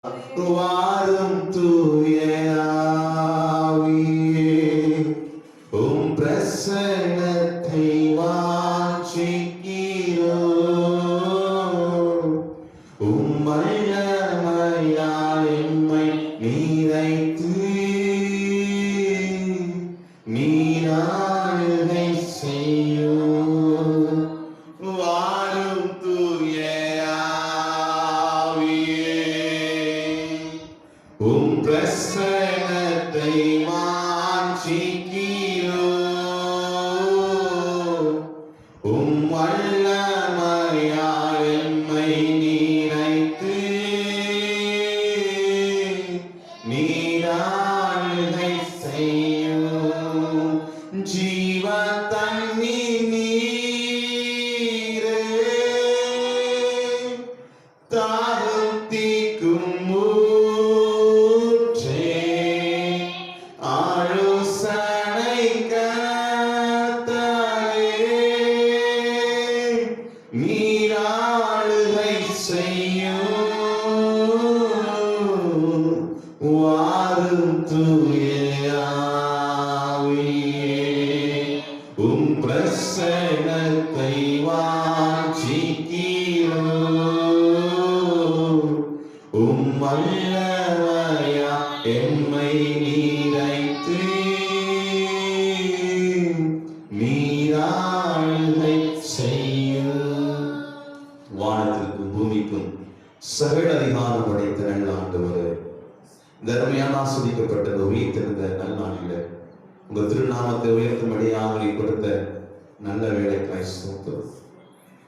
வாரும் தூய ஆவியே, உம் பிரசன்னத்தை வாஞ்சிக்கிறோம். உம் வல்லமையால் எம்மை நிறைத்து நீராளுகை செய்யும். வாரும் தூய உம் பிரசன்னத்தை வாஞ்சிக்கிறோம். உம் வல்லமையால் எம்மை நிறைத்து நீராளுகை செய்யும். ஜீவ தண்ணீர் நீரே, தாகம் தீர்க்கும் நீராளுகை செய்யும். வாரும் தூய ஆவியே, உம் பிரசன்னத்தை வாஞ்சிக்கிறோம். உம் வல்லமையா எம்மை நிறைத்து நீராளுகை செய்யும். வானத்திற்கும் பூமிக்கும் சகல அதிகாரம் படைத்த நல்லாண்டவரே, தர்மையான ஆஸ்வதிக்கப்பட்ட உயிர்த்திருந்த நல்லாண்டில உங்க திருநாமத்தை உயர்த்தும்படியாக கொடுத்த நல்ல வேலைக்காய் ஸ்தோத்திரம்.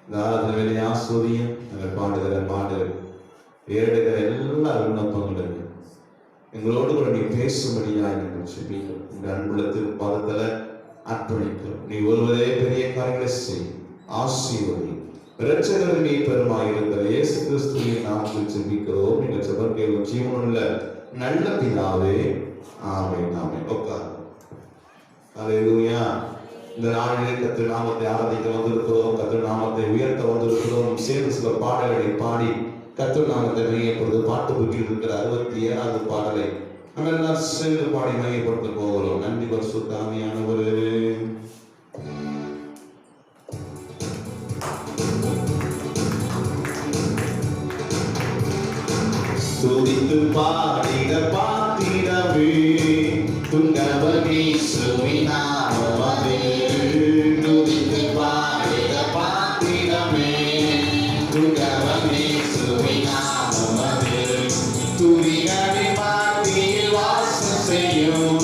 இந்த ஆராதனை வேலையை ஆஸ்வதியும் நாங்கள் பாடுகிற பாடல் ஏடுகிற எல்லா விண்ணப்பங்களும் எங்களோடு கூட நீ பேசும்படியாக நீங்கள் செபிக்கிறோம். இந்த அன்புள்ள திருப்பாதத்துல அர்ப்பணிக்கிறோம். நீ ஒருவரே பெரிய காரியங்களை செய்யும். ஆசீர்வதி இரட்சகர் நீ பெருமாயிருக்கிற இயேசு கிறிஸ்துவின் நாமத்தில் ஜெபிக்கிறோம். நீங்கள் ஜெபம் கேளும் ஜீவனுள்ள நல்ல பிதாவே, ஆமென். ஆமென். உட்கார். அல்லேலூயா. இந்த நாளிலே கர்த்தர் நாமத்தை ஆராதிக்க வந்திருக்கிறோம். கர்த்தர் நாமத்தை உயர்த்த வந்திருக்கிறோம். சேர்ந்து சில பாடல்களை பாடி கர்த்தர் நாமத்தை மையப்படுத்த பாட்டு புக்கில் இருக்கிற 67வது பாடலை நம்ம எல்லாம் சேர்ந்து பாடி மையப்படுத்த போகிறோம். நன்றி பரிசுத்த ஆவியானவரே. துதித்து பாடிட பாத்திரமே துங்கவனீசுவின் நாமமே. துதித்து பாடிட பாத்திரமே துங்கவனீசுவின் நாமமே. துதிகளை மாற்றியில் வாசம் செய்யும்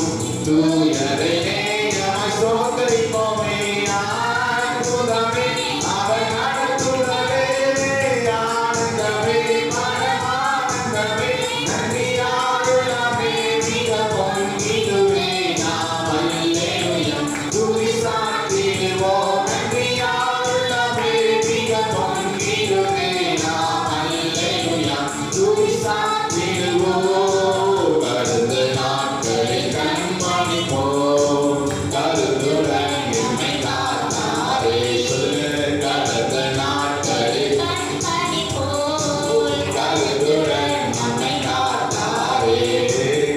தூயரை நேயமாய் சோதரிப்போமே. அற்புதமே அவர் நடத்துதலே, ஆனந்தமே பரமானந்தமே, நன்றியாளுமே மிக பொங்கிடுவே நாம். அல்லேலூயா துதி சாற்றிடுவோம். நன்றியாளுமே மிக பொங்கிடுவே நாம். அல்லேலூயா துதி சாற்றிடுவோம். கடந்த நாட்களில் கண்மணிப்போம், கருத்துடன் எம்மை காத்தாரே. கடந்த நாட்களில் கண்மணிப்போம், கருத்துடன் எம்மை காத்தாரே.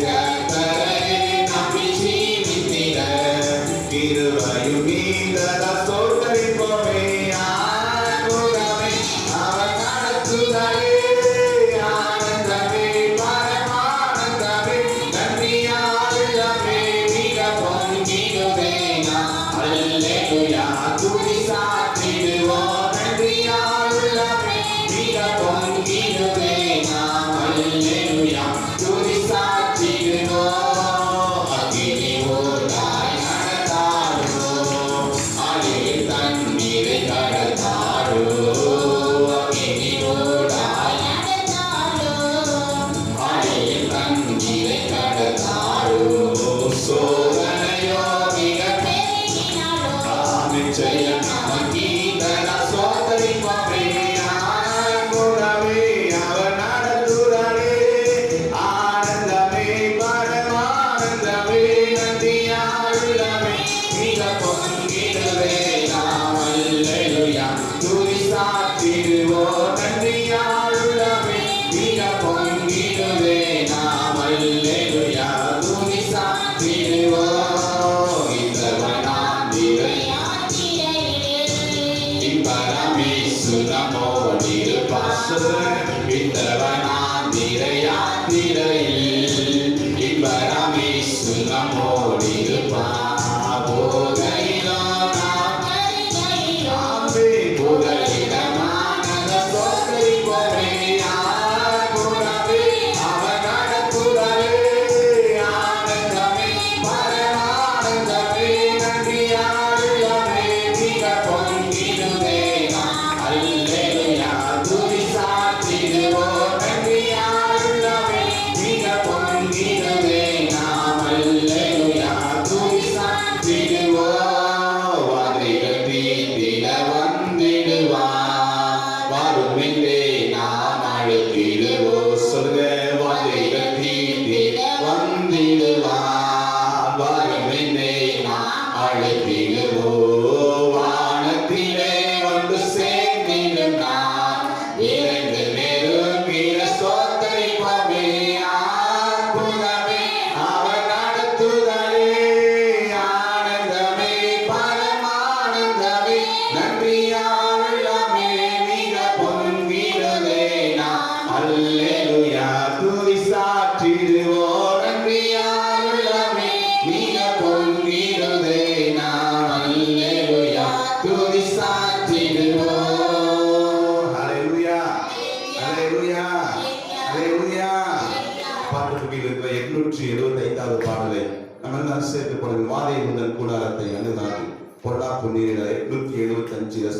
கர்த்தரை நம்பி ஜீவித்திட கிருபையும் நீண்டதா சோதரிப்போமே. அற்புதமே அவர் நடத்துதலே, ஆனந்தமே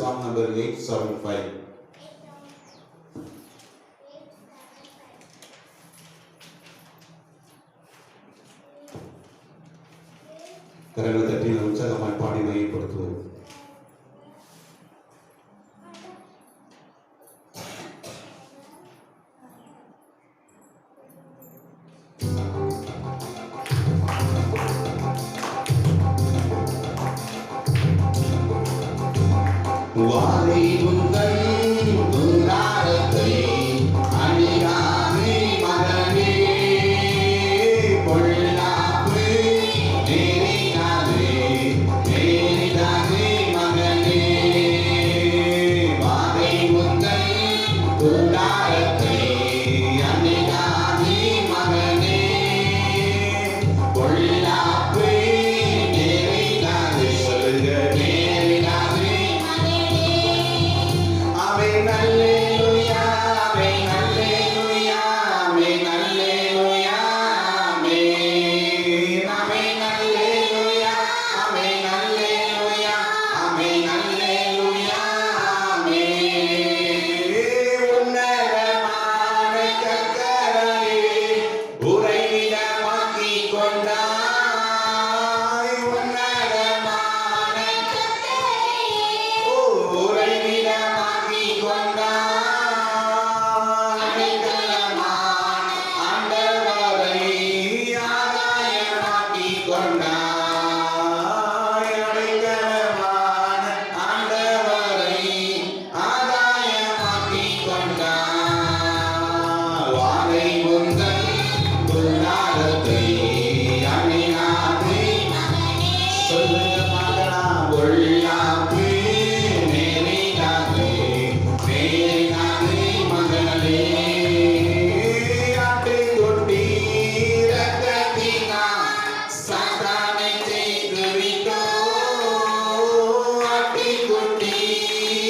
Song number 875. கரங்களை தட்டி உற்சாகமாய் பாடி மையப்படுத்துவோம். வாதை உங்கள் துராரத்தை அணியாதே மகனே, பொல்லாப்பு நேரிடாதே நேரிடாதே மகனே. வாதை உங்கள் துராரத்தை அணியாதே மகனே, பொல்லாப்பு நேரிடாதே. சொல்லுங்க, நேரிடாதே. Amen, Alleluia, Amen, Alleluia, Amen, Alleluia, Amen, Amen, Alleluia, Amen, Alleluia, Amen, Alleluia, Amen. உன்னதமான கர்த்தரை உறைவிடமாக்கிக் கொண்டாய், உன்னதமான கர்த்தரை உறைவிடமாக்கிக் கொண்டாய், அடைக்கலமான ஆண்டவரை ஆதாயமாக்கிக் கொண்டாய், அடைக்கலமான ஆண்டவரை ஆதாயமாக்கிக் கொண்டாய். வாதை உந்தன் துல்லாரத்தை அணியாதே. சொல்லுங்க மகனா, பொல்லாப்பு நேரிடாதே நேரிடாதே மகனே. ஆட்டுக்குட்டி இரத்தத்தினால் சாத்தானை ஜெயித்துவிட்டோம், ஆட்டுக்குட்டி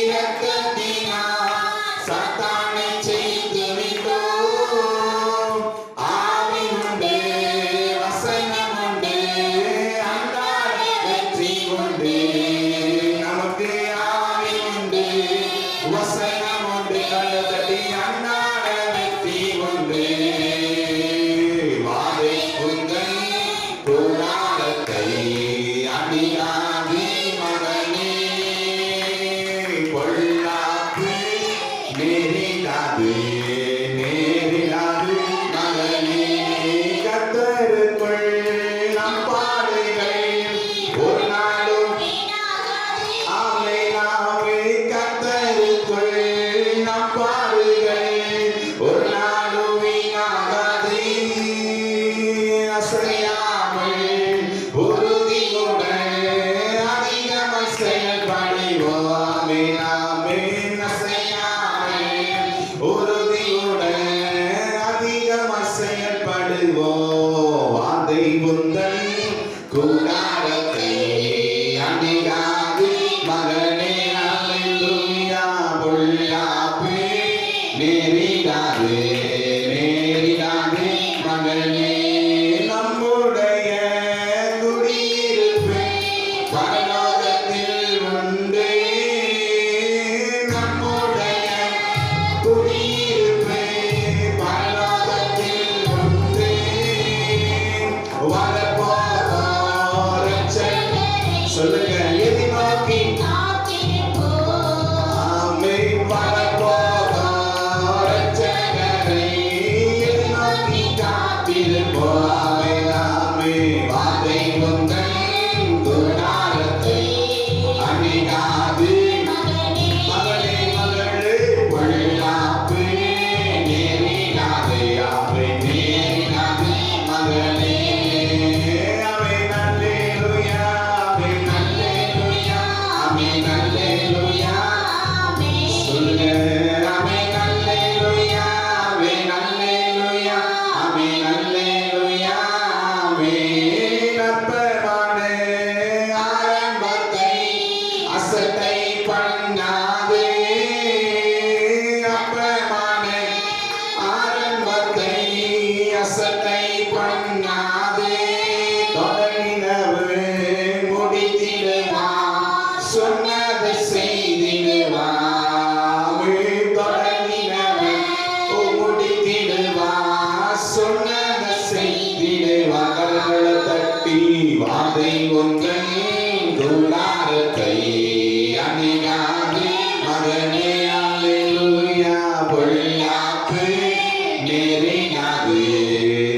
இரத்தத்தினால் சாத்தானை ஜெயித்துவிட்டோம். ஆவி உண்டு, வசனம் உண்டு, அன்றாட வெற்றி உண்டு. நமக்கு ஆவி உண்டு, வசனம் உண்டு, கண்ணை தட்டி அன்றாட வெற்றி உண்டு. வாதை உங்கள் துராரத்தை அணியாதே மகனே, பொல்லாப்பு நேரிடாதே நேரிடாதே மகனே. கர்த்தருக்குள் நம் பாடுகள் ஒரு நாளும் ஆமென் ஆமென். கர்த்தருக்குள் நம் பாடுகள் ஒரு நாளும் வீணாகாதே. அசையாமல் உறுதியுடன் அதிகமாய் செயல்படுவோம். ஆமென் ஆமென். அசையாமல் உறுதியுடன் தேடுவோம் வாதை உந்தன் கூடாரத்தை அணிகாது மகனே அல்லேலூயா பொல்லாப்பு நேரிடாது நேரிடாது மகனே நம்முடைய குடியிருப்பு பரலோகத்தில் உண்டு நம்முடைய குடியிருப்பு பரலோகத்தில் உண்டு வரப்போகிற ரட்சகர் சொல்லுங்க எதி நோக்கி ஆமென் வரப்போகிற ரட்சகரை எதி நோக்கி காத்திருப்போம் ஆமென் ஆமென் வாதை உந்தன் கூடாரத்தை அணிகாது மகளே மகளே பொல்லாப்பு நேரிடாது ஆமென் நேரிடாது மகளே ஆமென் அல்லேலூயா ஆமென் அல்லேலூயா ஆமென் அல்லேலூயா சொல்லுங்க ஆமென் அல்லேலூயா ஆமென் அல்லேலூயா ஆமென் அல்லேலூயா ஆமென் அற்பமான ஆரம்பத்தை அசட்டை பண்ணாதே அற்பமான ஆரம்பத்தை அசட்டை பண்ணாதே தொடங்கினவே முடித்திடுவா சொன்னதை செய்திடுவா தொடங்கினவே முடித்திடுவா சொன்னதை செய்திடுவா கரங்களை தட்டி வாதை ஒன்றன் கூடாரத்தை அணிகாது மகனே அல்லேலூயா பொல்லாப்பு நேரிடாது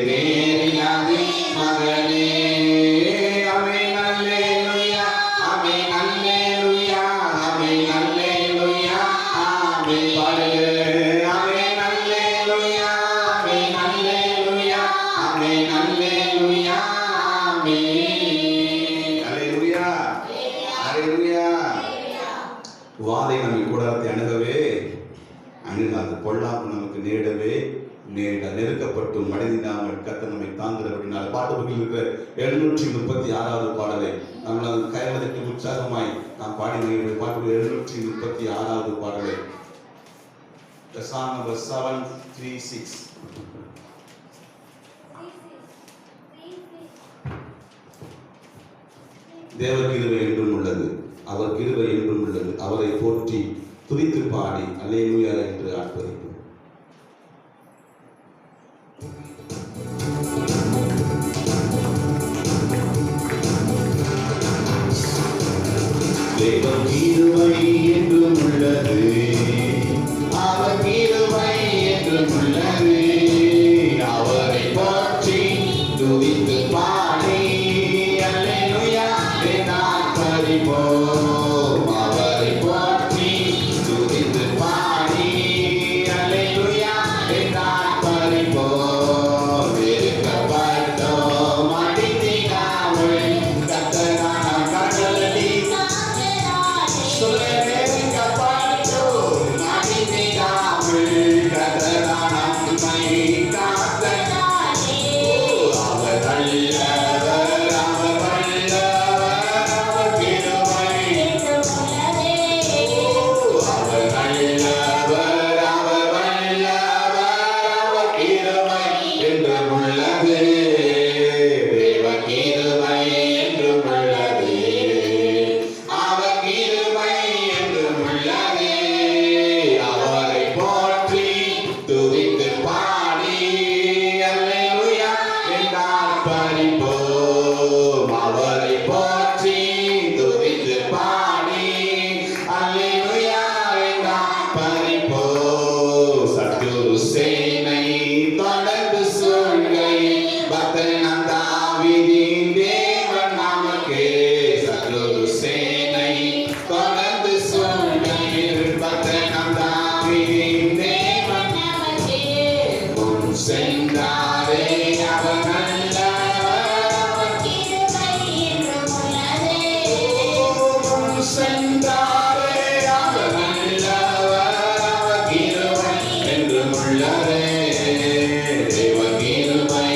நேரிடாது மகனே ஆமென் அல்லேலூயா ஆமென் அல்லேலூயா ஆமென் அல்லேலூயா ஆமென் பாடுங்க ஆமென் அல்லேலூயா ஆமென் அல்லேலூயா ஆமென் அல்லேலூயா ஆமென் அல்லேலூயா அல்லேலூயா வாதை நம்மை கூடாரத்தை அணுகாது பொல்லாப்பு நமக்கு நேரிடவே நேரிட நெருக்கப்பட்டு மனிதனாமல் கத்த நம்மை தாங்குகிறபடினால் பாட்டு புக்கில் இருக்கிற 736வது பாடலை நம்மளால் கைவதற்கு உற்சாகமாய் நாம் பாடின பாட்டு 736வது பாடலை Song number 736 தேவ கிருபை என்றும் உள்ளது அவர் கிருபை என்றும் உள்ளது அவரை போற்றி துதித்து பாடி அல்லேலூயா என்று ஆர்ப்பரிப்போம் தேவ கிருபை என்றும் உள்ளது அவர் கிருபை என்றும் உள்ளது அவரை போற்றி துதித்து பாடி அல்லேலூயா என்று ஆர்ப்பரிப்போம் அவரை போற்றி துதித்து பாடி அல்லேலூயா என்று ஆர்ப்பரிப்போம் வெறுக்கப்பட்டோம் அடித்திடாமல் கர்த்தராம் கடலடி வெறுக்கப்பட்டோம் அடித்திடாமல் கர்த்தராம் நம்மை காத்த அவர் வல்லவர் அவர் வல்லவர் அவர் கிருபை அவர் வல்லவர் அவர் வல்லவர் அவர் கிருபை என்று உள்ளது தேவ கிருபை என்று உள்ளது அவர் கிருபை என்று உள்ளது அவரை போற்றி துதித்து பாடி அல்லேலூயா என்று ஆர்ப்பரிப்போம் அவரை போற்றி துதித்து பாடி அல்லேலூயா என்று ஆர்ப்பரிப்போம் சத்துரு சேனை தொடர்ந்து சொல்கையில் பக்தனாம் தாவீதின் தேவன் நமக்கே சத்துரு சேனை தொடர்ந்து சொல்கையில் பக்தனாம் தாவீதின் தேவன் முன் சென்றாரே அவர் நல்லவர் அவர் முன் சென்றாரே அவர் நல்லவர் அவர் கிருபை என்றும் உள்ளதே தேவ கிருபை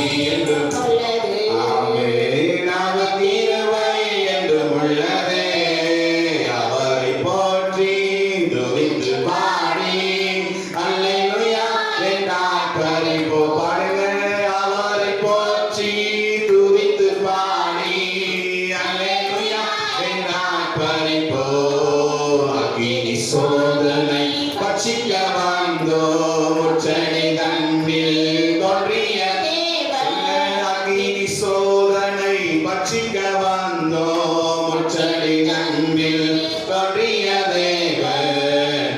பறிப்போ பாடுங்க அவரை போற்றி துதித்து பாடி அல்லேலூயா என்றால் பறிப்போ அக்கினி சோதனை பட்சிக்க வந்தோ முச்சடி தன்னில் தோன்றிய அக்கினி சோதனை பட்சிக்க வந்தோ முச்சடி தன்னில் தோன்றிய தேவன்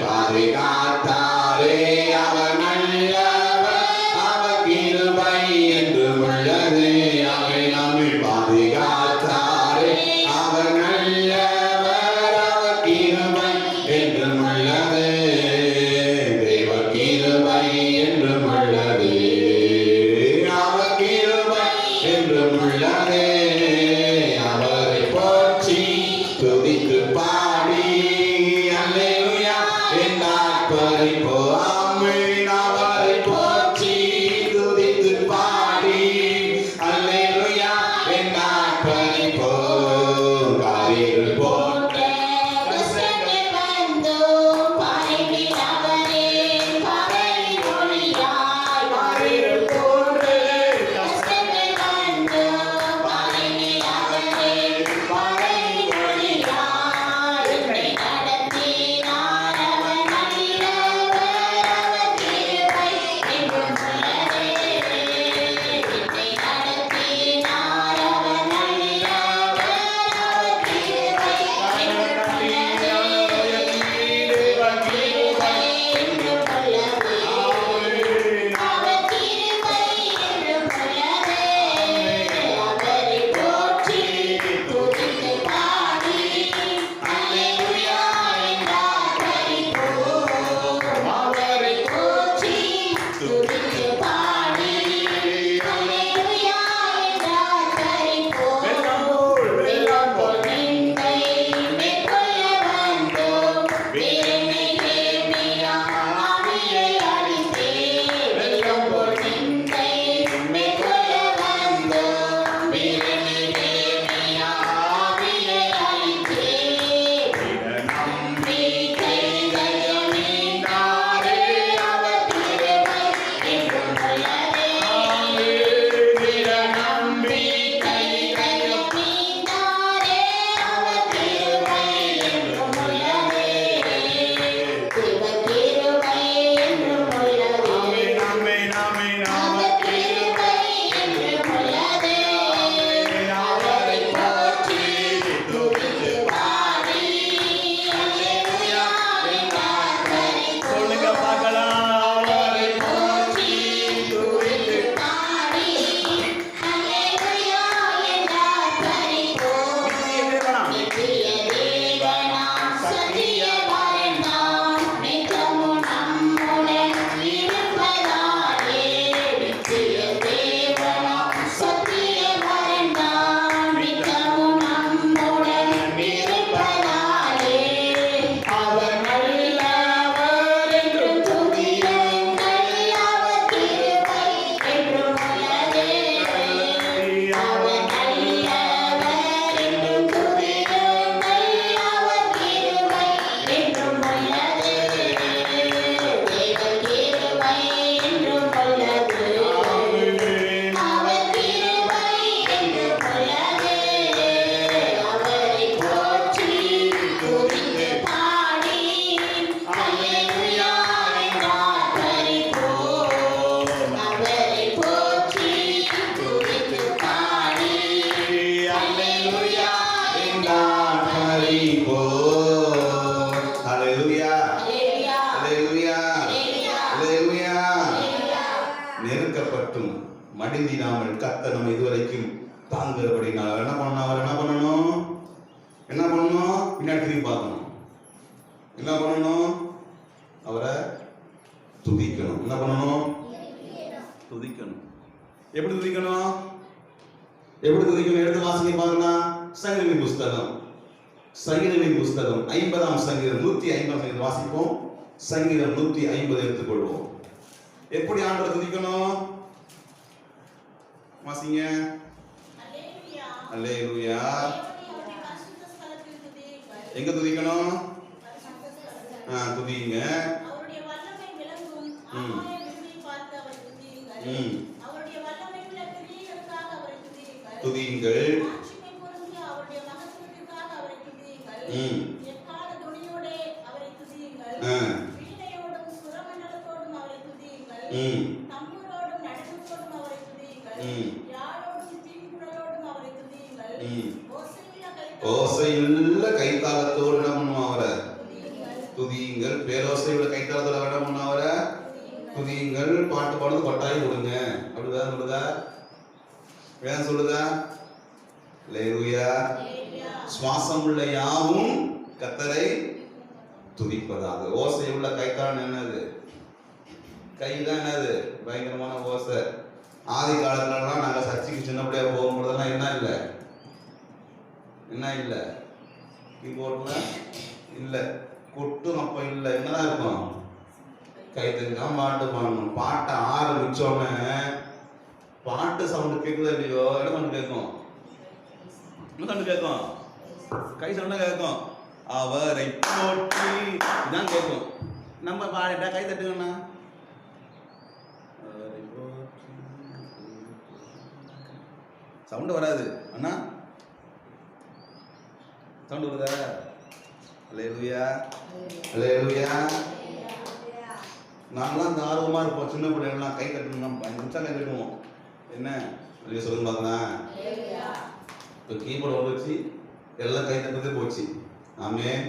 பாதுகாத்தாரே அவர் நல்லவர் அவர் கிருபை என்று உள்ளது அவை நம்மை பாதுகாத்தாரே அவர் நல்லவர் அவர் கிருபை என்று உள்ளது தேவ கிருபை என்று உள்ளது அவர் கிருபை என்று உள்ளது அவரை போற்றி துதித்து பாடி அல்லேலூயா என்றால் பறிப்போ ஆமென் அவரை போற்றி துதித்து பாடி அல்லேலூயா என்றால் பறிப்போ காரில் போட்ட கஷ்டங்கள் வந்தோ பாரினில் அவரே பகை ஒளியாய் காரில் போட்டு கஷ்டங்கள் வந்தோ பாரினில் அவரே பகை ஒளியாய் என்னை நடத்தினார் அவர் நல்லவர் அவர் கிருபை என்றும் உள்ளதே என்னை நடத்தினார் அவர் நல்லவர் அவர் கிருபை என்றும் உள்ளதே அவர் கிருபை என்றும் உள்ளதே அவர் கிருபை என்றும் உள்ளதே அவரை போற்றி துதித்து பாடி அல்லேலூயா என்றார் பறிப்போ அவரை போற்றி துதித்து பாடி அல்லேலூயா என்றார் பறிப்போ வெள்ளம் போல் நிந்தை மேற்கொள்ள வந்தோம் வேறென்னை கேள்வியா ஆவியை அளித்தே வெள்ளம் போல் நிந்தை மேற்கொள்ள வந்தோம் வேறென்னை கேள்வியா ஆவியை அளித்தே நம்பிக்கை தயமினாரே அவர் கிருபை என்றும் உள்ளதே நம்பிக்கை தயமினாரே அவர் கிருபை என்றும் உள்ளதே கிருபை என்றும் உள்ளதே அவர் கிருபை என்றும் உள்ளதே அவரை போற்றி துதித்து பாடி அல்லேலூயா என்றார் பறிப்போ சொல்லுங்க பார்க்கலாம் அவரை போற்றி துதித்து பாடி அல்லேலூயா என்றார் பறிப்போ நித்திய தேவனாம் சத்திய பரனாம் நித்தமும் நம்முடன் இருப்பதாலே நித்திய தேவனாம் சத்திய பரனாம் நித்தமும் நம்முடன் இருப்பதாலே அவர் நல்லவர் என்றும் துதியுங்கள் அவர் கிருபை என்றும் உள்ளதே அவர் நல்லவர் என்றும் துதியுங்கள் அவர் கிருபை என்றும் உள்ளதே தேவ கிருபை என்றும் உள்ளது அவர் கிருபை என்றும் உள்ளதே அவரை போற்றி துதித்து பாடி அல்லேலூயா என்றார் பறிப்போ அவரை போற்றி துதித்து பாடி அல்லேலூயா என்றார் பறிப்போ அல்லேலூயா அல்லேலூயா அல்லேலூயா அல்லேலூயா அல்லேலூயா நெருக்கப்பட்டும் மடிந்திடாமல் கர்த்தர் நம்ம இதுவரைக்கும் தாங்குறபடினால் அவர் என்ன பண்ணணும் பின்னாடி திரும்பி பார்க்கணும் என்ன பண்ணணும் அவரை துதிக்கணும் என்ன பண்ணணும் துதிக்கணும் எப்படி துதிக்கணும் எடுத்து வாசிக்க பார்க்கலாம் சங்கீதங்களின் புஸ்தகம் 50ஆம் சங்கீதம் 150ஆம் சங்கீதம் வாசிப்போம் சங்கீதம் 150 எடுத்துக்கொள்வோம் எப்படி ஆண்டவரை துதிக்கணும் வாசிங்க அல்லேலூயா எங்க துதிக்கணும் துதிங்க அவருடைய வல்லமை விளங்கும் ஆகாய விண்ணில் பார்த்து அவர் அவருடைய வல்லமையுள்ள கிரியைகளுக்காக அவரை துதியுங்கள். துதியுங்கள். மாட்சிமை பொருந்திய அவருடைய மகத்துவத்திற்காக அவரை துதியுங்கள். எக்கால துணியோடே அவரை துதியுங்கள். வீணையோடும் சுரமண்டலத்தோடும் அவரை துதியுங்கள். தம்புரோடும் நடனத்தோடும் அவரை துதியுங்கள். யாழோடும் தீங்குழலோடும் அவரை துதியுங்கள். ஓசையுள்ள கைத்தாளத்தோடு என்ன பண்ணுவோம் அவரை துதியுங்கள். பேரோசையுள்ள கைத்தாளத்தோட என்ன பண்ணுவோம் அவரை துதியுங்கள். பாட்டு பாடுறது கொட்டாயம் கொடுங்க அப்படிதான் சொல்லுதா? வேதம் சொல்லுதா? அல்லேலூயா. சுவாசம் உள்ள யாவும் கர்த்தரை துதிப்பதாக. ஓசையுள்ள கைத்தாளம் என்னது? கைதான் என்னது? பயங்கரமான ஓசை. ஆதி காலத்துலலாம் நாங்கள் சர்ச்சைக்கு சின்னப்படியா போகும்போதெல்லாம் என்ன இல்லை கீபோர்ட்ல இல்லை, கொட்டும் அப்போ இல்லை. என்னதான் இருக்கும்? கைத்தறிதான் பாட்டு பாடணும். பாட்டை ஆரம்பிச்சோடனே பாட்டு சவுண்டு கேட்குதோ இல்லையோ, என்ன சவுண்டு கேட்கும்? என்ன சவுண்டு கேட்கும்? கை சவுண்டா கேட்கும். அவரை போற்றி இதான் கேட்கும். நம்ம பாடிட்டா கை தட்டுங்கண்ணா. சவுண்டு வராது அண்ணா. சவுண்டு வருதா? அல்லேலூயா. அல்லேலூயா. நாங்களாம் அந்த ஆர்வமா இருப்போம். சின்ன பிள்ளைங்களாம் கை தட்டணும், 5 நிமிஷம் கை தட்டுவோம். என்ன வெளியே சொல்லுங்க பார்க்கலாம். இப்போ கீபோர்டு வந்துச்சு, எல்லாம் கை தட்டுறதே போச்சு. ஆமென்.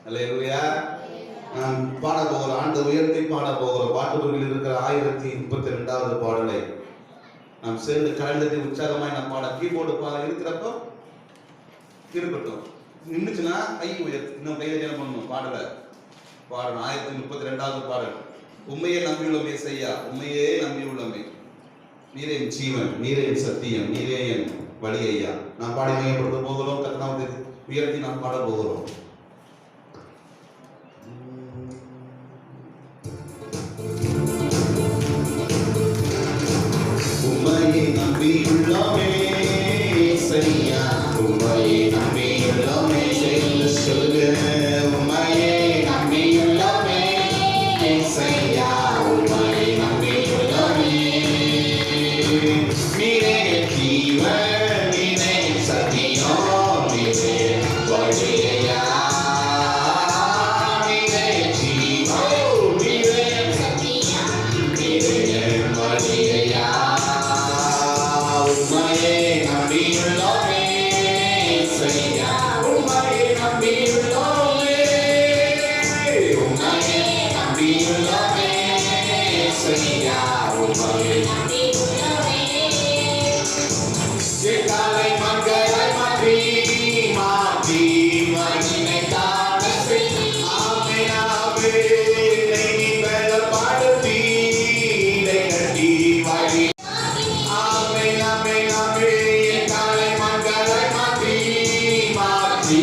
அல்லேலூயா. நாம் பாட போகிற ஆண்டு உயர்த்தி பாட போகிற பாட்டுகளில் இருக்கிற 1032வது பாடலை நாம் சேர்ந்து கலந்தத்தை உற்சாகமாய் நாம் பாட. கீபோர்டு பாட இருக்கிறப்போ இருக்கட்டும், நின்றுச்சுன்னா கை உயர்த்தி இன்னும் கையை என்ன பண்ணணும்? பாடல பாடணும். 1032வது பாடல். உண்மையே நம்பியுள்ளமே செய்யா, உண்மையே நம்பியுள்ளமே, நீரே என் ஜீவன், நீரே என் சத்தியம், நீரே என் வழி ஐயா. நாம் பாடி மையப்படுத்த போகிறோம். கர்த்தாவை உயர்த்தி நாம் பாட போகிறோம். உம்மையே நம்பியுள்ளோமே செய்யா, உம்மையே நம்பியுள்ளோமே சொல்லு. உம்மையே நம்பியுள்ளோமே செய்யா, உம்மையே நம்பியுள்ளோமே, நீரே ஜீவன், நீரே சத்தியம், நீரே வழி ஐயா. நீரே ஜீவன், நீரே சத்தியம், நீரே வழி ஐயா. உம்மையே நம்பியுள்ளோமே செய்யா, உம்மையே நம்பியுள்ளோமே, உம்மையே நம்பியுள்ளோமே செய்யா, உம்மையே நம்பியுள்ளோமே. எங்களை மக்களை மாற்றி மாற்றி மகிமை காண செய். ஆமென் ஆமென். நீ பலப்படுத்தி கட்டி வழி. ஆமென் ஆமென் ஆமென். எங்களை மக்களை மாற்றி மாற்றி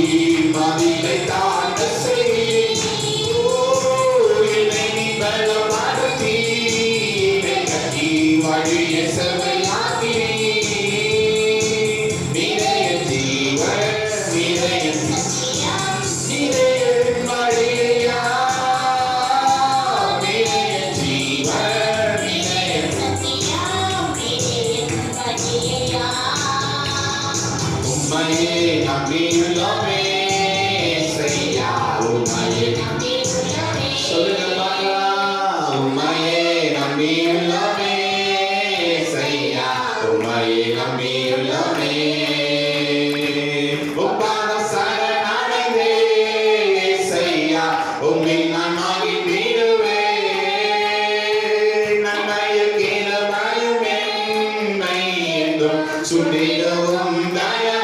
மகிமை காண செய். என்னை நீ பலப்படுத்தி கட்டி வழியை செவ்வையாக்கி. நீரே என் ஜீவன், நீரே என் சத்தியம், நீரே என் வழி ஐயா. நீரே என் ஜீவன், நீரே என் சத்தியம், நீரே என் வழி ஐயா. உம்மையே நம்பியுள்ளோமே செய்யா, உம்மையே நம்பியுள்ளோமே. சொல்லுங்க பார்க்கலாம். உம்மையே நம்பியுள்ளோமே செய்யா, உம்மையே நம்பியுள்ளோமே. உப்பான சரணடைந்தே செய்யா, உம்மில் நான் மகிழ்ந்திடுவேன். நன்மையில் கிருபையும் என்னை என்றும் சுற்றிடவும் தயா.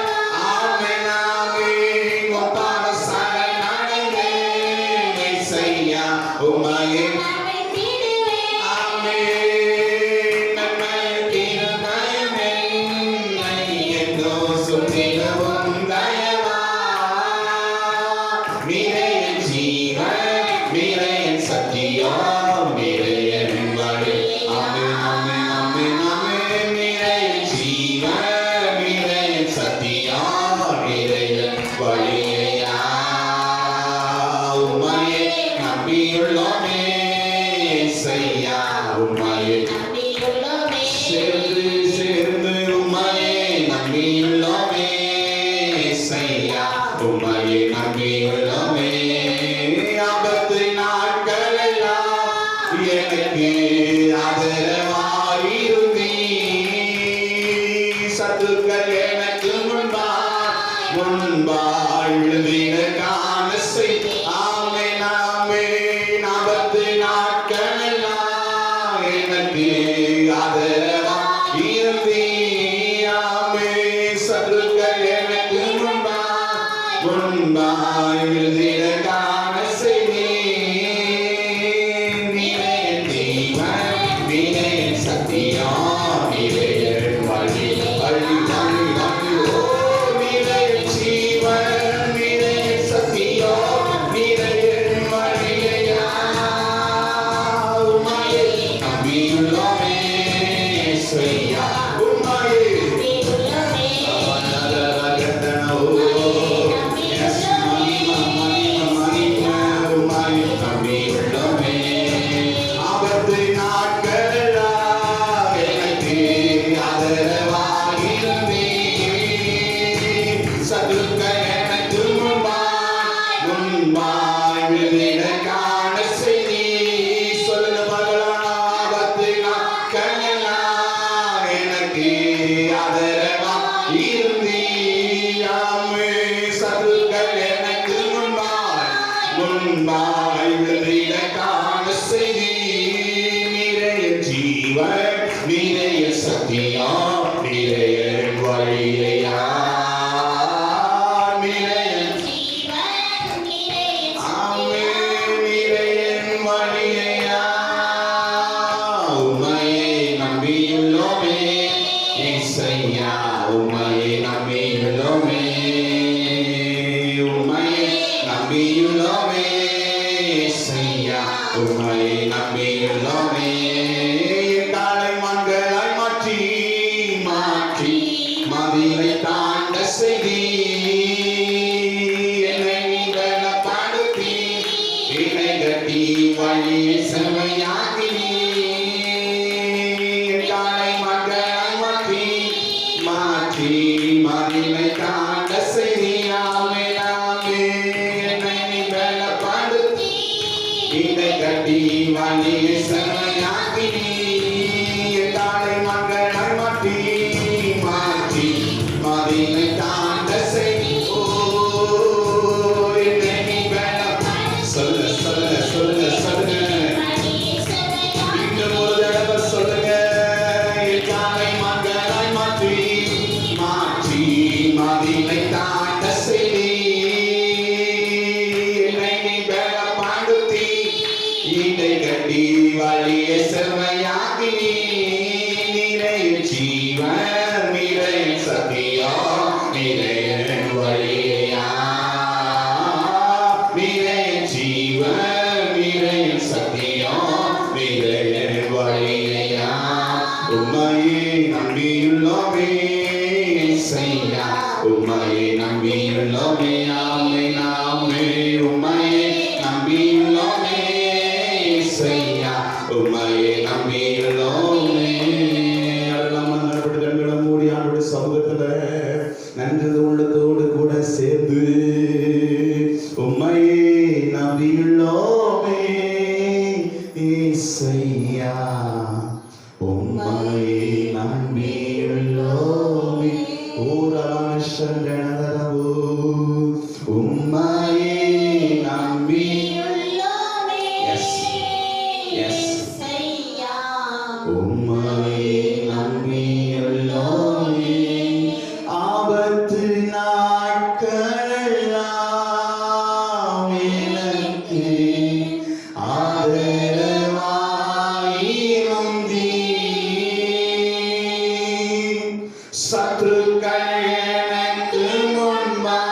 ஆமென் ஆமென். உப்பான சரணடைந்தே செய்யா, உம்மையே ஜீவன், சேர்ந்து சேர்ந்து உம்மையே நம்பியுள்ளோமே ஏசையா உம்மையே நம்பியுள்ளோமே ஆபத்து நாட்களெல்லாம் எனக்கு ஆதரவாயிருந்தீ சத்துக்கள் எனக்கு முன்பாய் விழுந்திட காண செய் ஆமே நாமே ஆபத்து நாட்களெல்லாம் எனக்கு ஆதரவாயிருந்தீ ஆமே சத்துக்கள் எனக்கு முன்பாய் விழுந்திட காண செய்தீ நீரே என் ஜீவன் நீரே என் சத்தியம் நீரே என் வழி வழி வழி வழி ஓ நீரே என் ஜீவன் நீரே என் சத்தியம் நீரே என் வழியா உம்மையே நம்பியுள்ளோமே ஏசையா உம்மையே ஆபத்து நாட்களெல்லாம் எனக்கு ஆதரவாயிருந்தீ சத்துக்கள் எனக்கு முன்பாய் விழுந்திட காண செய்தீ சொல்லுங்க பார்க்கலாம் ஆபத்து நாட்களெல்லாம் எனக்கு ஆதரவாயிருந்தீ ஆமே சத்துக்கள் எனக்கு முன்பாய் விழுந்திட காண செய்தீ நீரே என் ஜீவன் நீரே என் சத்தியம் நீரே என் வழியா நீரே என் ஆமே நீரே என் வழியா உம்மையே நம்பியுள்ளோமே ஏசையா உம்மையே நம்பியுள்ளோமே உம்மையே நம்பியுள்ளோமே ஏசையா உம்மையே நம்பியுள்ளோமே காலை மங்களாய் மாற்றி மாற்றி மதிலை தாண்ட செய்தி என்னை பலப்படுத்தி என்னை கட்டி வழியை செம்மையாக்கினீ காலை மங்களாய் மாற்றி மாற்றி மதிலை தாண்ட செய்தி ஆமே நாமே என்னை பலப்படுத்தி என்னை கட்டி வழியை செம்மையாக்கினீ காலை மங்களாய் மாற்றி மாற்றி மதிலை தாண்ட செய்தி ஓ என்னை நீ சொல்ல சொல்ல சொல்ல சொல்ல இன்னும் ஒரு தடவை சொல்லுங்க காலை மங்களாய் மாற்றி மாற்றி மதிலை தாண்ட செய்தி என்னை நீ பலப்படுத்தி என்னை கட்டி வழியை செம்மையாக்கினீ நீரே என் ஜீவன் நீரே என் சத்தியம் நீரே என் வழியா நீரே என் ஜீவன் நீரே என் சத்தியம் நீரே என் வழியா உம்மையே நம்பியுள்ளோமே ஏசையா உம்மையே நம்பியுள்ளோமே ஆமே நாமே உம்மையே நம்பியுள்ளோமே ஏசையா உம்மையே நம்பியுள்ளோமே அதெல்லாம் நடப்பட்டு கண்களை மூடி ஆண்டுடைய சமூகத்துல நன்றி உள்ளத்தோடு கூட சேர்ந்து உம்மையே நம்பியுள்ளோமே ஏசையா உம்மையே நம்பியுள்ளோமே ஊரான சங்கடரவு உம்மையே நம்பி Yes. Yes. உம்மையே நம்பியுள்ளோமே ஆபத்து நாட்களெல்லாம் எனக்கு ஆதரவாயிருந்தீ சத்துருக்கள் எனக்கு முன்பாய்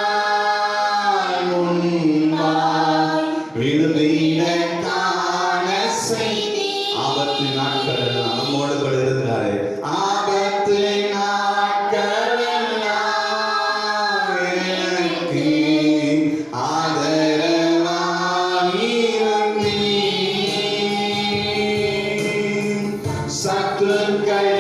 விழுந்திட காண செய்தி ஆபத்து நாட்கள் நம்மோடு கூட இருக்கிறாரு ஆபத்து நாட்கள் எனக்கு ஆதரவாயிருந்தீ சத்துருக்கள்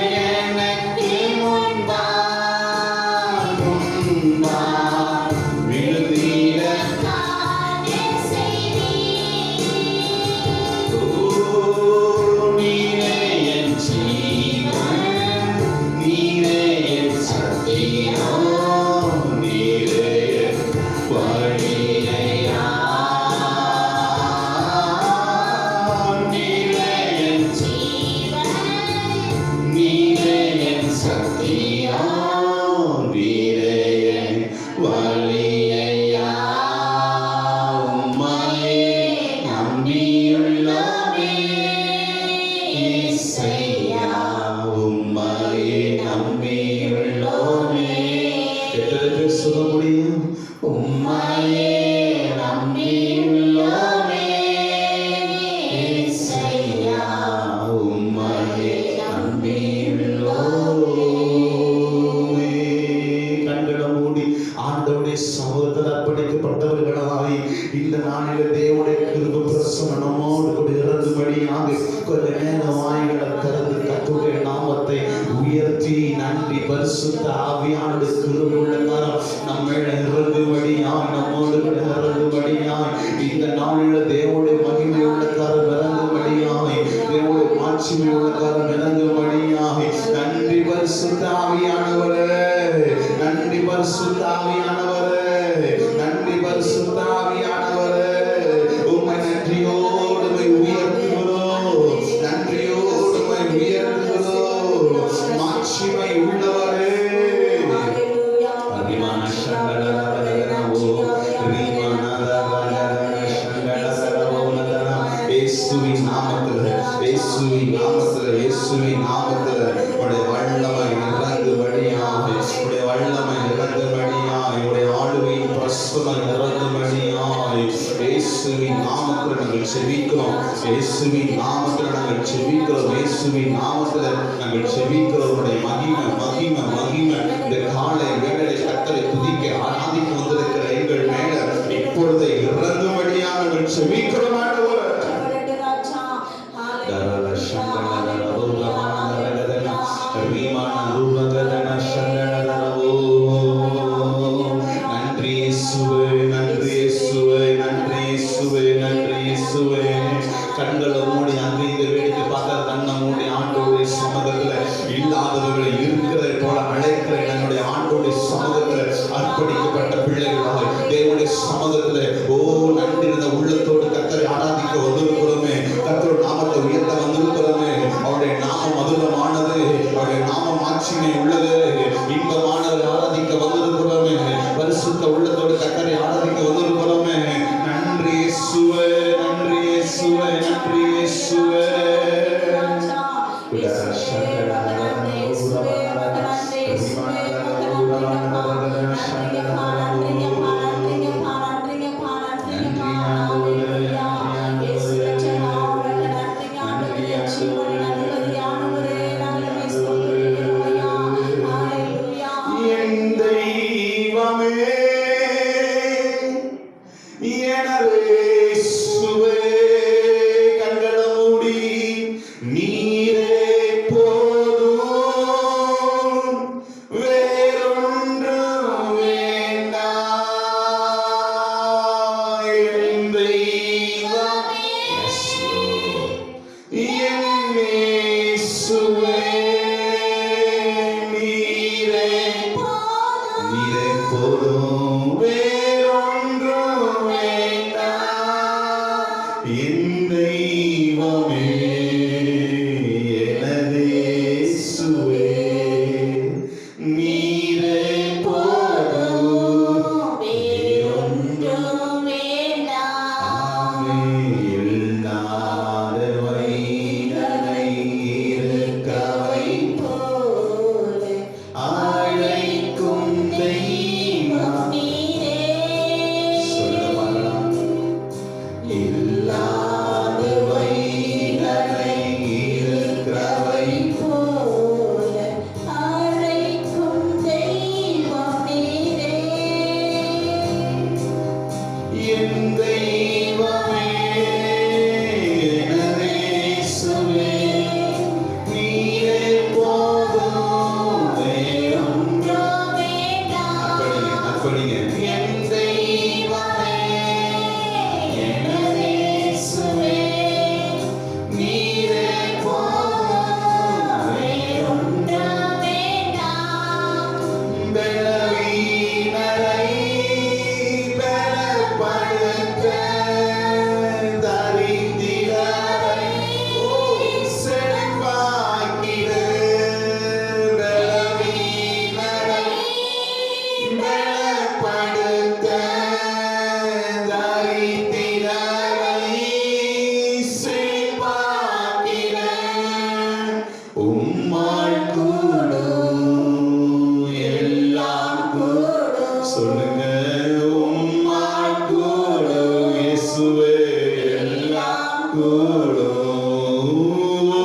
கண்களை மூடி ஆண்டவருடைய சமூகத்தில் அர்ப்பணிக்கப்பட்டவர்களாய் இந்த நாளில் தேவனுடைய கிருபை பிரசன்னம் நம்மோடு கூட இறங்கும்படியாக கொஞ்ச நேரம் வாய்களை திறந்து கர்த்தருடைய நாமத்தை உயர்த்தி நன்றி பரிசுத்த ஆவியானுடைய கிருபை உள்ள காரம் நம்ம இறங்கும்படியாய் நம்மோடு கூட இறங்கும்படியாய் இந்த நாளில் தேவனுடைய மகிமை உள்ள காரம் இறங்கும்படியாய் தேவனுடைய மாட்சிமை உள்ள காரம் இறங்கும்படியாய் நன்றி பரிசுத்த ஆவியானவரே, நன்றி பரிசுத்த ஆவியானவரே, நன்றி பரிசுத்த ஆவியானவரே. உம்மை நன்றியோடு உயர்த்துகிறோம், நன்றியோடு உயர்த்துகிறோம். மாட்சிமை உள்ளவரே இயேசுவின் நாமத்தில், இயேசுவின் நாமத்தில், இயேசுவின் நாமத்தில் உடைய வல்லமை இறங்கும்படியாக, உடைய வல்லமை இறங்கும்படியாக, உடைய ஆளுகையின் பிரசன்னம் இறங்கும்படியாக இயேசுவின் நாமத்தில் நாங்கள் செபிக்கிறோம், இயேசுவின் நாமத்தில் நாங்கள் செபிக்கிறோம், இயேசுவின் நாமத்தில் நாங்கள் செபிக்கிறோம். உடைய மகிமை மகிமை மகிமை இந்த காலை வேளையை கர்த்தரை துதிக்க ஆராதிக்க வந்திருக்கிற எங்கள் மேல இப்பொழுது இறங்கும்படியாக நாங்கள் செபிக்கிறோம். கண்களை மூடி அங்கே இங்கே வேடிக்கை பார்த்த கண்ணை மூடி ஆண்டோடைய சமூகத்தில் இல்லாதவர்களை இருக்கிறதை போல அழைக்கிற என்னுடைய ஆண்டோடைய சமூகத்தில் அர்ப்பணிக்கப்பட்ட பிள்ளைகளாக தேவனுடைய சமூகத்தில் ஓ நன்றி இந்த உள்ளத்தோடு கர்த்தரை ஆராதிக்க வந்திருக்கிறோமே, கர்த்தர் நாமத்தை உயர்த்த வந்திருக்கிறோமே. அவருடைய நாமம் மதுரமானது, அவருடைய நாமம் மாட்சிமை உள்ளது, இன்பமானது. ஆராதிக்க வந்திருக்கிறோமே, பரிசுத்த உள்ளத்தோடு கர்த்தரை ஆராதிக்க வந்திருக்கிறோமே. நன்றி இயேசுவே, நன்றி இயேசுவே, நன்றி இயேசுவே.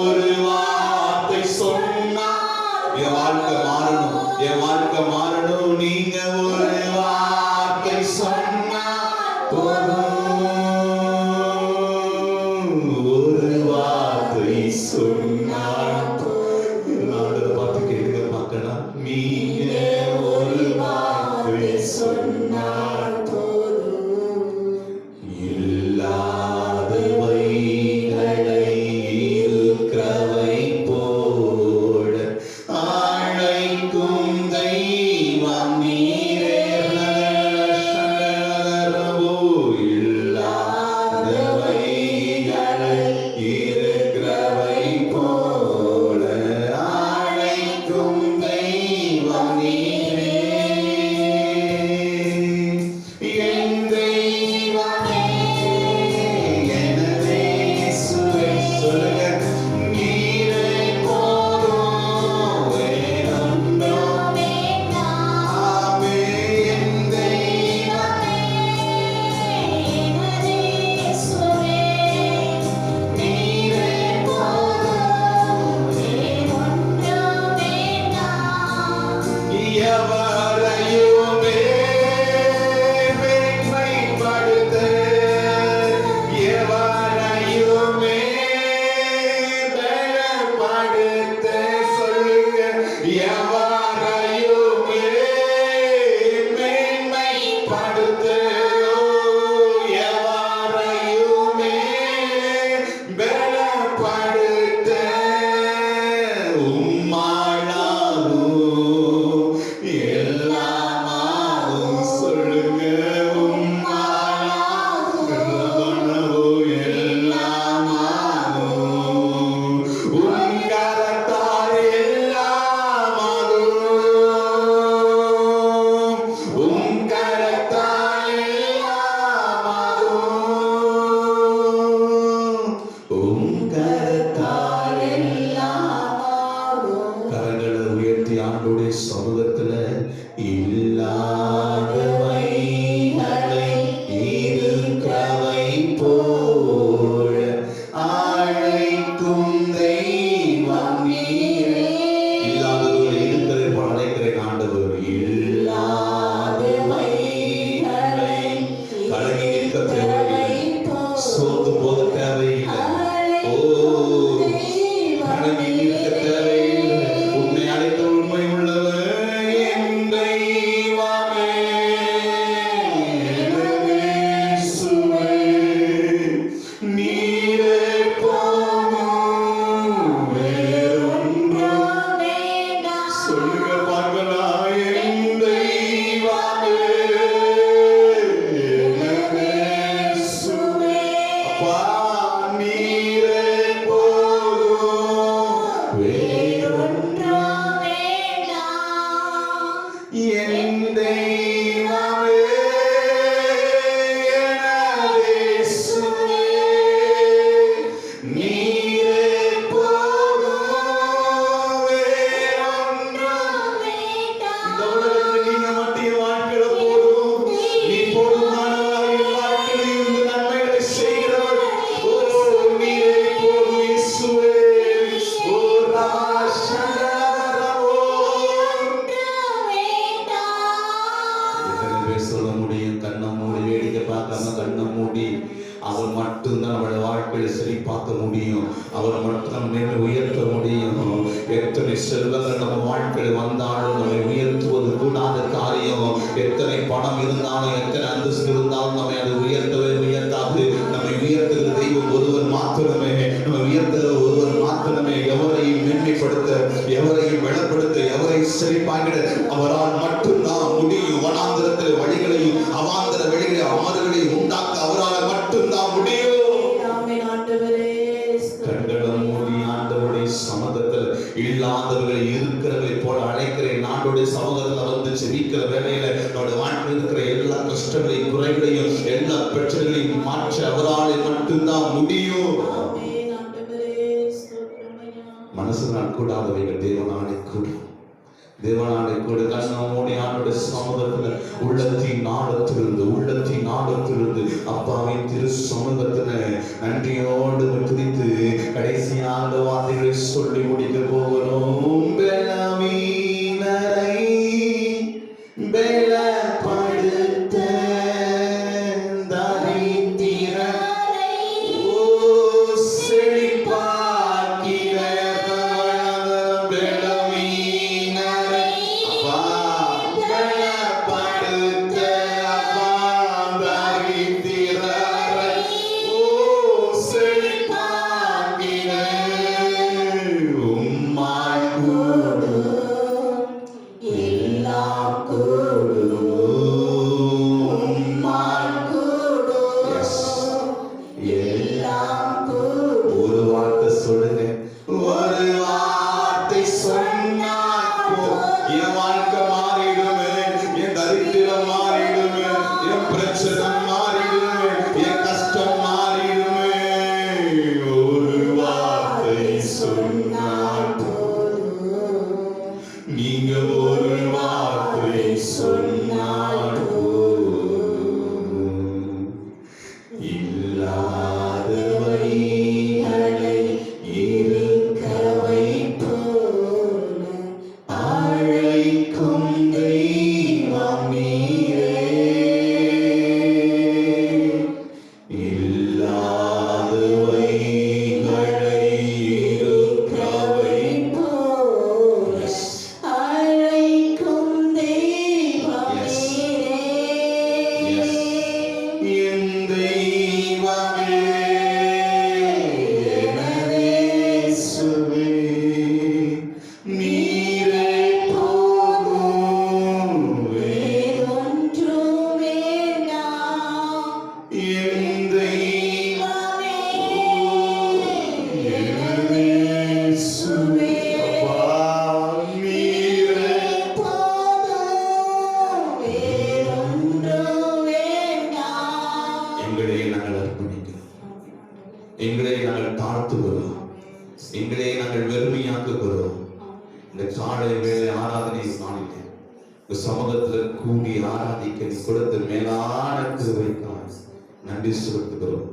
ஒரு வார்த்தை சொன்னா என் வாழ்க்கை மாறணும், என் வாழ்க்கை மாறணும். நீங்க ஒரு வார்த்தை சொன்னா போதும், ஒரு வார்த்தை சொன்னால் போதும். ஆண்டவரை பார்த்து கேளுங்க பார்க்கலாம். நீங்க ஒரு வார்த்தை சொன்னால் போதும், இல்லாதவைகளை இருக்கிறவை போல அழைக்கும் தெய்வம் நீரே. இல்லாதவைகளை இருக்கிறவை போல அழைக்கும் தெய்வம் நீரே. என் தெய்வமே எனதே இயேசுவே. சொல்லுங்க. நீரே போதும், வேறொன்றும் வேண்டாமே. என் தெய்வமே எனதே இயேசுவே. நீரே போதும், வேறொன்றும் வேண்டாம். எவரையுமே பெருமைப்படுத்த, எவரையுமே பலப்படுத்த. சொல்லுங்க. எவரையுமே மேன்மைப்படுத்த, எவரையுமே பலப்படுத்த உம்மாளாகும் எல்லாமாகும். சொல்லுங்க. உம்மாளாகும் எல்லாமாகும். உன் கரத்தால் எல்லாமாகும், உன் கரத்தால் எல்லாமாகும், உன் கரத்தால் எல்லாமாகும். கரங்களை உயர்த்தி ஆண்டோடைய சமூகத்துல இல்லாதவைகளை இருக்கிறவை போல அழைக்கும் தெய்வம் நீரே. இல்லாதவர்களை இருக்கிறதை போல அழைக்கிறேன் ஆண்டவர். இல்லாதவைகளை கலங்கி நிற்க தேவையில்லை, சோர்ந்து போக தேவையில்லை. ஓ, கலங்கி நிற்க தேவையில்லை. உன்னை அழைத்த உண்மை உள்ளவர் என் தெய்வமே எனதே இயேசுவே. நீரே போதும், வேறொன்றும் வேண்டாம். சொல்லுங்க பார்க்கலாம். என் தெய்வமே எனதே இயேசுவே. அப்பா, நீரே போதும், வேறொன்றும் வேண்டாம். என் தெய்வமே எனதே இயேசுவே. நீரே போதும், வேறொன்றும் வேண்டாம். இந்த உலகத்தில் நீங்க மட்டும் என் வாழ்க்கையில போதும். நீ போதுமானவராய் என் வாழ்க்கையில் இருந்து நன்மைகளை செய்கிறவர். ஓ, நீரே போதும் இயேசுவே. ஓ, ராஷனரவோ. எத்தனை பேர் சொல்ல முடியும்? கண்ணை மூடி வேடிக்கை பார்க்காம கண்ணை மூடி அவர் மட்டும்தான் நம்மளுடைய வாழ்க்கையில சரி பார்க்க முடியும். அவரை மட்டும் நம்ம நின்று உயர்த்த முடியும். எத்தனை செல்வங்கள் நம்ம வாழ்க்கையில வந்தாலும் நம்மை உயர்த்துவது கூடாத காரியம். எத்தனை பணம் இருந்தாலும், எத்தனை அந்தஸ்து இருந்தாலும் நம்மை அது உயர்த்தவே உயர்த்தாது. நம்மை உயர்த்துகிற தெய்வம் ஒருவர் மாத்திரமே. நம்ம உயர்த்துகிற ஒருவர் மாத்திரமே. எவரையும் மேன்மைப்படுத்த, எவரையும் வெளிப்படுத்த, எவரை செழிப்பாக்கிட அவரால் மட்டும்தான் முடியும். வனாந்திரத்தில் வழிகளையும் அவாந்திர வெளிகளை ஆறுகளையும் உண்டாக்க அவரால் மட்டும்தான் முடியும். கண்களை மூடி ஆண்டவருடைய சமூகத்தில் இல்லாதவர்களை இருக்கிறவர்களை போல அழைக்கிறேன். ஆண்டவருடைய சமூகத்தில் வந்து செபிக்கிற வேளையில நம்முடைய வாழ்க்கையில் இருக்கிற எல்லா கஷ்டங்களையும், குறைகளையும், எல்லா பிரச்சனைகளையும் மாற்ற அவரால் மட்டும்தான் முடியும். மனசினால் கூடாதவைகள் தேவனாலே கூடும். தேவனாலே கூட கண்ணமோடி ஆண்டோட சமூகத்துல உள்ளத்தின் ஆழத்திலிருந்து அப்பாவின் திரு சமூகத்துல நன்றியோடு துதித்து கடைசியாக வார்த்தைகளை சொல்லி முடிக்க போகிறோம். பெலவீனரை பெலப்படுத்த எங்களை நாங்கள் தாழ்த்துகிறோம், எங்களை நாங்கள் வெறுமையாக்குகிறோம். இந்த காலை வேலை ஆராதனை நாளிலே சமூகத்தில் கூடி ஆராதிக்க நீ கொடுத்த மேலான கிருபைக்காக நன்றி செலுத்துகிறோம்.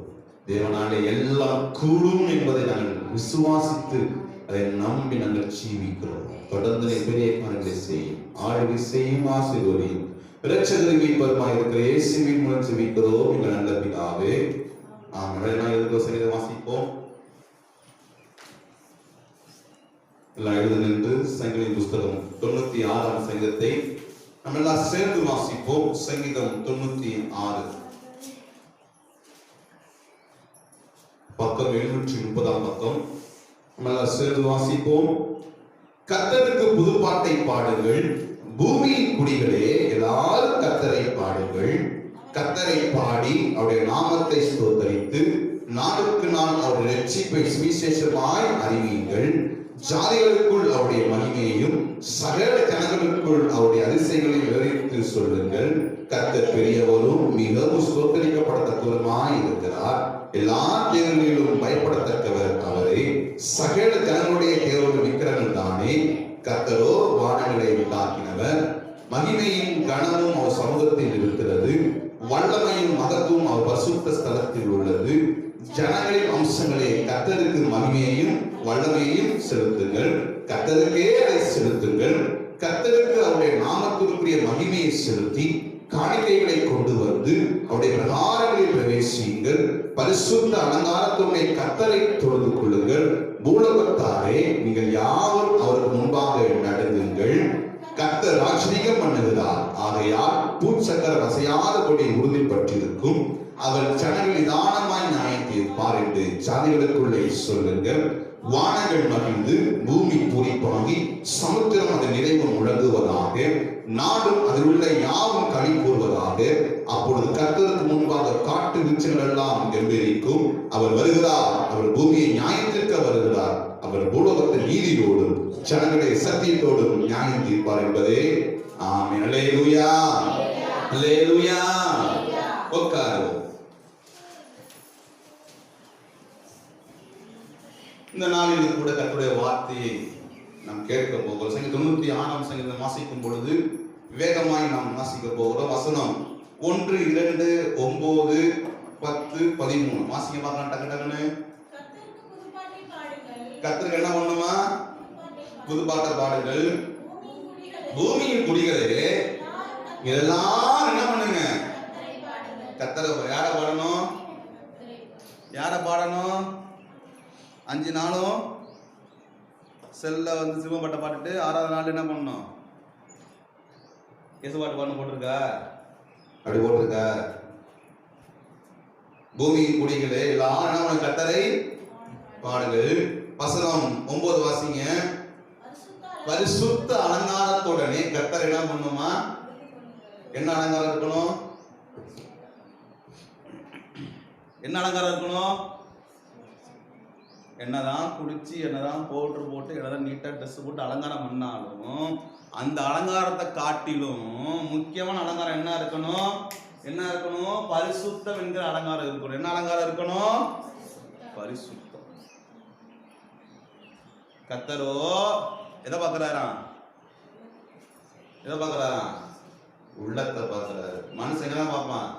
தேவனாலே எல்லாம் கூடும் என்பதை நாங்கள் விசுவாசித்து அதை நம்பி நாங்கள் ஜீவிக்கிறோம். தொடர்ந்து பெரிய காரியங்களை செய்யும், ஆளுகை செய்யும், ஆசீர்வதியும். இரட்சகரை மீட்பருமாய் இருக்கிற இயேசுவின் மூலம் ஜெபிக்கிறோம் எங்கள் நல்ல பிதாவே. சங்கீதம் வாசிப்போம். எல்லாம் எழுந்து நின்று சங்கீத புஸ்தகம் 96 சங்கீதத்தை நம்ம எல்லாம் சேர்ந்து வாசிப்போம். சங்கீதம் 96 பக்கம் 730 பக்கம் நம்ம எல்லாம் சேர்ந்து வாசிப்போம். கர்த்தருக்கு புதுப்பாட்டை பாடுங்கள், பூமியின் குடிகளே எல்லாரும் கர்த்தரை பாடுங்கள். கர்த்தரை பாடி அவருடைய நாமத்தை ஸ்தோத்தரித்து நாளுக்கு நாள் அவருடைய ரட்சிப்பை சுவிசேஷமாய் அறிவியுங்கள். ஜாதிகளுக்குள் அவருடைய மகிமையையும் சகல ஜனங்களுக்குள் அவருடைய அதிசயங்களை விவரித்து சொல்லுங்கள். கர்த்தர் பெரியவரும் மிகவும் ஸ்தோத்தரிக்கப்படத்தக்கவருமாய் இருக்கிறார். எல்லா தேவர்களிலும் பயப்படத்தக்கவர் அவரே. சகல ஜனங்களுடைய தேவரோடு விக்கிரங்கள் தானே. கர்த்தரோ வானங்களை உண்டாக்கினவர். மகிமையும் கனமும் அவர் சமூகத்தில் இருக்கிறது. வல்லமையும் மகத்துவம் அவர் பரிசுத்த ஸ்தலத்தில் உள்ளது. ஜனங்களின் அம்சங்களே, கர்த்தருக்கு மகிமையையும் வல்லமையையும் செலுத்துங்கள். கர்த்தருக்கே அதை செலுத்துங்கள். கர்த்தருக்கு அவருடைய நாமத்திற்குரிய மகிமையை செலுத்தி காணிக்கைகளை கொண்டு வந்து அவருடைய பிரகாரங்களில் பிரவேசியுங்கள். பரிசுத்த அலங்காரத்துடைய கர்த்தரை தொழுது கொள்ளுங்கள். பூலோகத்தாரே, நீங்கள் யாவரும் அவருக்கு முன்பாக நடுங்குங்கள். கர்த்தர் ராஜரீகம் பண்ணுகிறார். ஆகையால் பூச்சக்கரம் அசையாதபடி உறுதிப்பட்டிருக்கும். அவர் ஜனங்கள் நிதானமாய் நியாயம் தீர்ப்பார் என்று ஜாதிகளுக்குள்ளே சொல்லுங்கள். வானங்கள் மகிழ்ந்து பூமி பூரிப்பாகி சமுத்திரம் அதன் நிறைவு முழங்குவதாக, நாடும் அதில் உள்ள யாவும் களி கூறுவதாக. அப்பொழுது கர்த்தருக்கு முன்பாக காட்டு விருட்சங்கள் எல்லாம் கம்பீரிக்கும். அவர் வருகிறார், அவர் பூமியை நியாயத்திற்க வருகிறார். அவர் பூலோகத்தில் நீதியோடும் ஜனங்களை சத்தியத்தோடும் நியாயம் தீர்ப்பார் என்பதே. ஆமென். அல்லேலூயா, அல்லேலூயா. உட்காருவோம். இந்த நாளில் கூட கர்த்தருடைய வார்த்தையை நாம் கேட்க போகிறோம். சங்கீதம் 96 சங்கீதம் வாசிக்கும் பொழுது வேகமாய் நாம் வாசிக்க போகிறோம். வசனம் 1, 2, 9, 10, 13 வாசிக்க பார்க்கலாம். டக்கு டக்குன்னு கர்த்தருக்கு என்ன பண்ணுமா? புதுப்பாட்டை பாடுங்கள். பூமியின் குடிகளே எல்லாரும் என்ன பண்ணுங்க? கர்த்தரை. யார பாடணும்? யார பாடணும்? 5 நாளும் செல்ல வந்து சிவப்பாட்டை பாட்டுட்டு 6வது நாள் என்ன பண்ணணும்? இயேசுபாட்டு பாட்டு போட்டிருக்கா? அப்படி போட்டிருக்கா? பூமியின் குடிகளே எல்லாரும் என்ன பண்ண? கர்த்தரை பாடுங்கள். வசனம் 9 வாசிங்க. பரிசுத்த அலங்காரத்துடனே கர்த்தர் என்ன பண்ணுமா? என்ன அலங்காரம் இருக்கணும்? என்ன அலங்காரம் இருக்கணும்? என்னதான் குளிச்சு என்னதான் பவுடர் போட்டு என்னதான் நீட்டா ட்ரெஸ் போட்டு அலங்காரம் பண்ணாலும் அந்த அலங்காரத்தை காட்டிலும் முக்கியமான அலங்காரம் என்ன இருக்கணும்? என்ன இருக்கணும்? பரிசுத்தம் என்கிற அலங்காரம் இருக்கணும். என்ன அலங்காரம் இருக்கணும்? பரிசுத்தம். கர்த்தரோ எதை பார்க்கிறாராம்? எதை பார்க்கிறாராம்? உள்ளத்தை பார்க்கிறாரு. மனுஷன் என்னதான் பார்ப்பான்?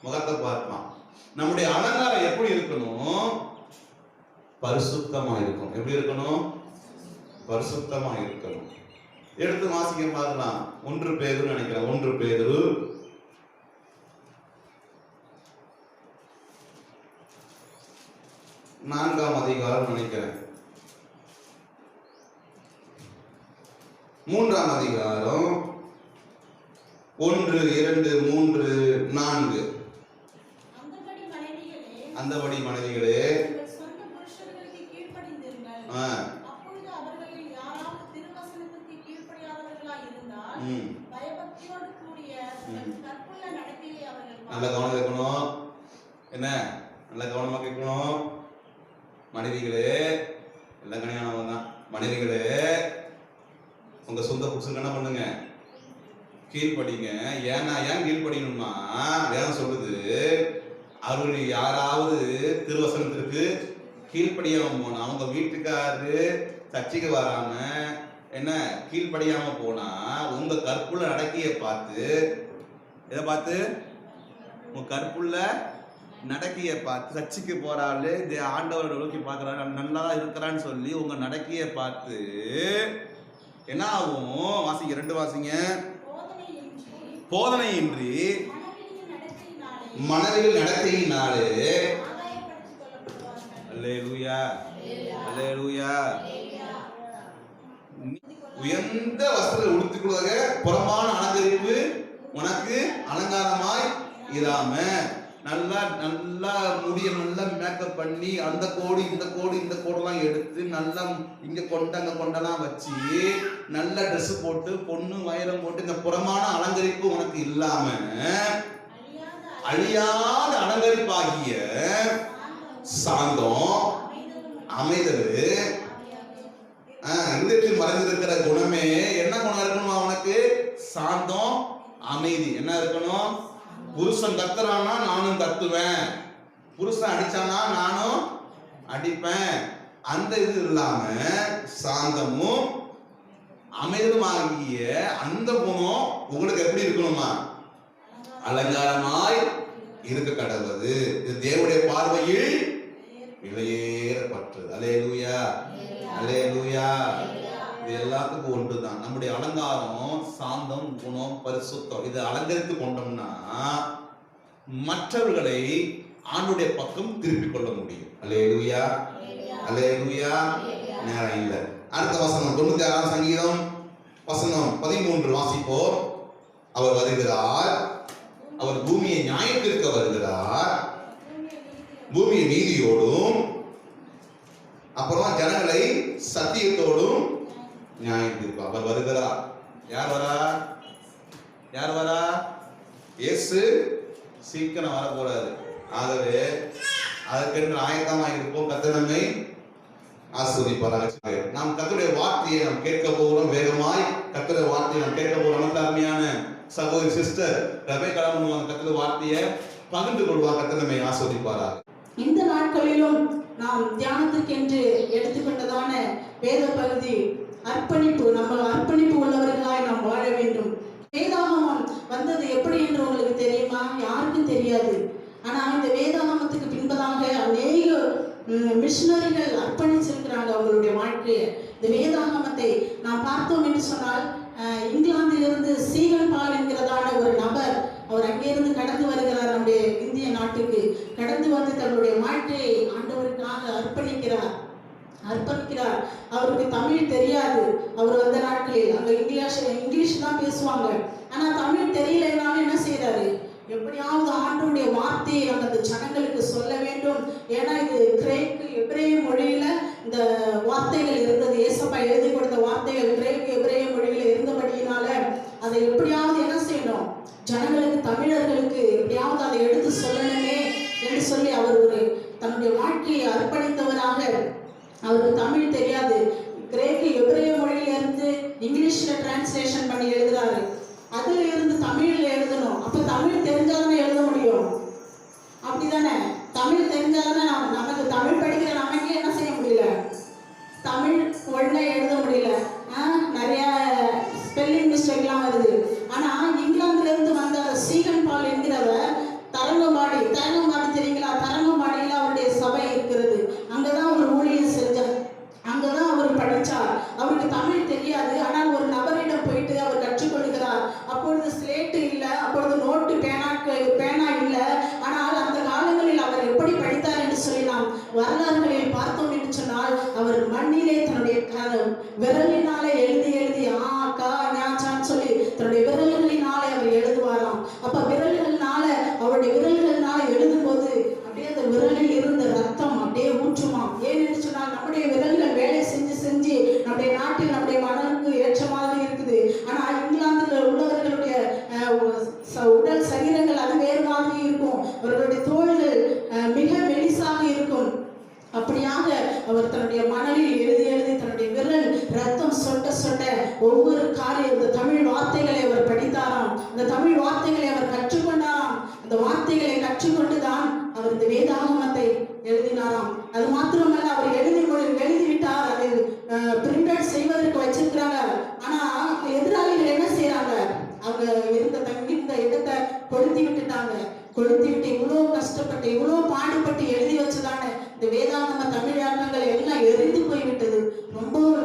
முகத்தை பார்ப்பான். நம்முடைய அலங்காரம் எப்படி இருக்கணும்? பரிசுத்தமா இருக்கணும். எப்படி இருக்கணும்? பரிசுத்தமா இருக்கணும். எடுத்து வாசிக்க பார்க்கலாம். 1 பேதுரு நினைக்கிறேன். 1 பேதுரு 4ஆம் அதிகாரம் நினைக்கிறேன். 3ஆம் அதிகாரம் 1, 2, 3, 4. அந்தபடி மனைவிகளே நல்ல கவனம் கேட்கணும். என்ன நல்ல கவனமா கேட்கணும். மனைவிகளே எல்லாம் கல்யாணம் தான். மனைவிகளே உங்க சொந்த புருஷனுக்கு என்ன பண்ணுங்க? கீழ்படிங்க. ஏன் கீழ்படியணும்னா வேதம் சொல்லுது, அவர்கள் யாராவது திருவசனத்திற்கு கீழ்படியாம போனா, அவங்க வீட்டுக்காரரு சர்ச்சைக்கு வராம என்ன கீழ்படியாம போனா, உங்க கற்புள்ள நடக்கைய பார்த்து, எதை பார்த்து? உங்க கற்புள்ள நடக்கைய பார்த்து சர்ச்சைக்கு போறாள் ஆண்டவரை நோக்கி பார்க்கறாரு, நல்லா இருக்கிறான்னு சொல்லி உங்க நடக்கைய பார்த்து என்ன ஆகும்? வாசிங்க 2 வாசிங்க. போதனையின்றி மனதில் நடத்தையினாலே அல்லேலூயா அல்லேலூயா உயர்ந்த வஸ்திரத்தை உடுத்திக்கொள்வதாக புறமான அலங்கரிப்பு உனக்கு அலங்காரமாய் இராம. நல்லா நல்லா முடிய நல்லா மேக்கப் பண்ணி அந்த கோடு இந்த கோடு இந்த கோடெல்லாம் எடுத்து நல்லா இங்க கொண்டு அங்க கொண்டெல்லாம் வச்சு நல்ல ட்ரெஸ் போட்டு பொண்ணு வயரம் போட்டு இந்த புறமான அலங்கரிப்பு உனக்கு இல்லாம அழியாத அலங்கரிப்பாகிய சாந்தம் அமைதல் இதயத்தில் மறைந்திருக்கிற குணமே என்ன குணம் இருக்கணும்? அவனுக்கு சாந்தம் அமைதி என்ன இருக்கணும்? புருஷன் கத்துறானா நானும் கத்துவேன், புருஷன் அடிச்சானா நானும் அடிப்பேன், அந்த இது இல்லாம சாந்தமும் அமைதலும் ஆகிய அந்த குணம் உங்களுக்கு எப்படி இருக்கணுமா? அலங்காரமாய் இருக்க கடவுது. இது தேவனுடைய பார்வையில் விலையேறப்பட்டது. அல்லேலூயா அல்லேலூயா. இது எல்லாத்துக்கும் ஒன்றுதான். நம்முடைய அலங்காரம் சாந்தம் குணம் பரிசுத்தம் இதை அலங்கரித்து கொண்டோம்னா மற்றவர்களை ஆண்டுடைய பக்கம் திருப்பிக் கொள்ள முடியும். அல்லேலூயா அல்லேலூயா. நேரம் இல்லை. அடுத்த வசனம் 96ஆம் சங்கீதம் வசனம் 13 வாசிப்போம். அவர் வருகிறார், அவர் பூமியை நியாயத்திற்க வருகிறார், பூமியை நீதியோடும் அப்புறமா ஜனங்களை சத்தியத்தோடும் நியாயத்திற்கு அவர் வருகிறார். யார் வரா? யார் வரா? இயேசு சீக்கிரம் வரக்கூடாது. ஆகவே அதற்கென்று ஆயத்தமாக இருப்போம். கர்த்தர் நம்மை ஆசீர்வதிப்பாராக. நாம் கர்த்தருடைய வார்த்தையை நாம் கேட்க போகிறோம். வேகமாய் கர்த்தருடைய வார்த்தையை நாம் கேட்க போகிறோம். அருமையான சகோதரி சிஸ்டர் ரெபேக்கா கர்த்தருடைய வார்த்தையை பகிர்ந்து கொள்வார். கர்த்தர் நம்மை ஆசீர்வதிப்பாராக. இந்த நாட்களிலும் நாம் தியானத்துக்கென்று எடுத்துக்கொண்டதான வேத பகுதி அர்ப்பணிப்பு. நம்ம அர்ப்பணிப்பு உள்ளவர்களாய் நாம் வாழ வேண்டும். வேதாகமம் வந்தது எப்படி என்று உங்களுக்கு தெரியுமா? யாருக்கும் தெரியாது. ஆனா இந்த வேதாகமத்துக்கு பின்பதாக அநேக மிஷனரிகள் அர்ப்பணிச்சிருக்கிறாங்க அவங்களுடைய வாழ்க்கையை. இந்த வேதாகமத்தை நாம் பார்த்தோம் என்று சொன்னால், இங்கிலாந்திலிருந்து சீகன் பால் என்கிறதான ஒரு நபர், அவர் அங்கிருந்து கடந்து வருகிறார் நம்முடைய இந்திய நாட்டுக்கு. கடந்து வந்து தன்னுடைய வாழ்க்கையை ஆண்டவருக்காக அர்ப்பணிக்கிறார். அவருக்கு தமிழ் தெரியாது. அவர் வந்த நாட்களில் அங்க இங்கிலீஷ் தான் பேசுவாங்க. ஆனா தமிழ் தெரியலைனாலும் என்ன செய்யறாரு, எப்படியாவது ஆண்டவருடைய வார்த்தையை நம்ம அந்த ஜனங்களுக்கு சொல்ல வேண்டும். ஏன்னா இது கிரேக்கு எபிரேய மொழியில இந்த வார்த்தைகள் இருந்தது. ஏசப்பா எழுதி கொடுத்த வார்த்தைகள் கிரேக்கு எபிரேய மொழியில இருந்தபடியினால அதை எப்படியாவது என்ன செய்யணும், ஜனங்களுக்கு, தமிழர்களுக்கு எப்படியாவது அதை எடுத்து சொல்லணுமே என்று சொல்லி அவர் ஒரு தன்னுடைய வாழ்க்கையை அர்ப்பணித்தவராக. அவருக்கு தமிழ் தெரியாது. கிரேக்கு எபிரேய மொழியில இருந்து இங்கிலீஷ்ல டிரான்ஸ்லேஷன் பண்ணி எழுதுறாரு. அதுல இருந்து தமிழ்ல எழுதணும். அப்ப தமிழ் தெரிஞ்சாதானே எழுத முடியும், அப்படிதானே? தமிழ் தெரிஞ்சாதானே நமக்கு தமிழ் படிக்கிற நமக்கே என்ன செய்ய முடியல, தமிழ் ஒழுங்கா எழுத முடியல. நிறைய ஸ்பெல்லிங் மிஸ்டேக்லாம் வருது. ஆனா இங்கிலாந்துல இருந்து வந்த சீகன் பால் என்கிறவர் தரங்கம்பாடி தெரியுங்களா? தரங்கம்பாடியில அவருடைய சபை இருக்கிறது. அங்கதான் அவர் ஊழியம் செஞ்சார், அங்கதான் அவர் படிச்சார். அவருக்கு தமிழ் தெரியாது. ஆனால் ஒரு நபரிடம் போயிட்டு அவர் கற்றுக்கொள்கிறார். அப்பொழுது ஸ்லேட்டு இல்லை, அப்பொழுது நோட்டு பேனா இல்லை. ஆனால் அந்த காலங்களில் அவர் எப்படி படித்தார் என்று சொல்லி நாம் வரலாறுகளில் பார்த்தோம் என்று சொன்னால், அவர் மண்ணிலே தன்னுடைய விரலினாலே எழுதி ஆ கா ஞாச்சான்னு சொல்லி தன்னுடைய விரல்களினாலே அவர் எழுதுவாராம். அப்ப அவருடைய விரல்களினால எழுதும் போது அப்படியே அந்த விரலில் இருந்த ரத்தம் அப்படியே ஊற்றுமாம். ஏன் என்று சொன்னால், நம்முடைய விரல்கள் வேலை செஞ்சு நம்முடைய நாட்டில் நம்முடைய மனதுக்கு ஏற்ற மாதிரி இருக்குது. ஆனா இங்கிலாந்துல உள்ளவர்களுடைய உடல் சரீரங்கள் அது வேறு மாதிரி இருக்கும். அவர்களுடைய தோள்கள் மிக மெலிசாக இருக்கும். அப்படியாக அவர் தன்னுடைய மணலில் எழுதி தன்னுடைய விரல் ரத்தம் சொட்ட ஒவ்வொரு காரியம், இந்த தமிழ் வார்த்தைகளை அவர் படித்தாராம். அந்த தமிழ் வார்த்தைகளை அவர் கற்றுக்கொண்டாராம். அந்த வார்த்தைகளை கற்றுக்கொண்டுதான் அவர் இந்த வேதாகமத்தை எழுதினாராம். அது மாத்திரமல்ல, அவர் எழுதிவிட்டார். அதை பிரிண்ட் செய்வதற்கு வச்சிருக்கிறாங்க. ஆனா எதிராளிகள் என்ன செய்யறாங்க, அவங்க தங்கியிருந்த இடத்தை கொளுத்தி விட்டு இவ்வளோ கஷ்டப்பட்டு இவ்வளோ பாடுபட்டு எழுதி வச்சதான இந்த வேதாகம தமிழாக்கங்கள் எல்லாம் எரிந்து போய்விட்டது. ரொம்ப ஒரு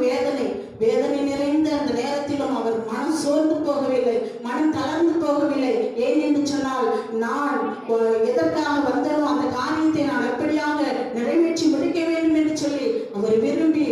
வேதனை நிறைந்த அந்த நேரத்திலும் அவர் மனம் சோர்ந்து போகவில்லை, மனம் தளர்ந்து போகவில்லை. ஏன் என்று சொன்னால், நான் எதற்காக வந்தனோ அந்த காரியத்தை நான் எப்படியாக நிறைவேற்றி முடிக்க வேண்டும் என்று சொல்லி அவர் விரும்பி,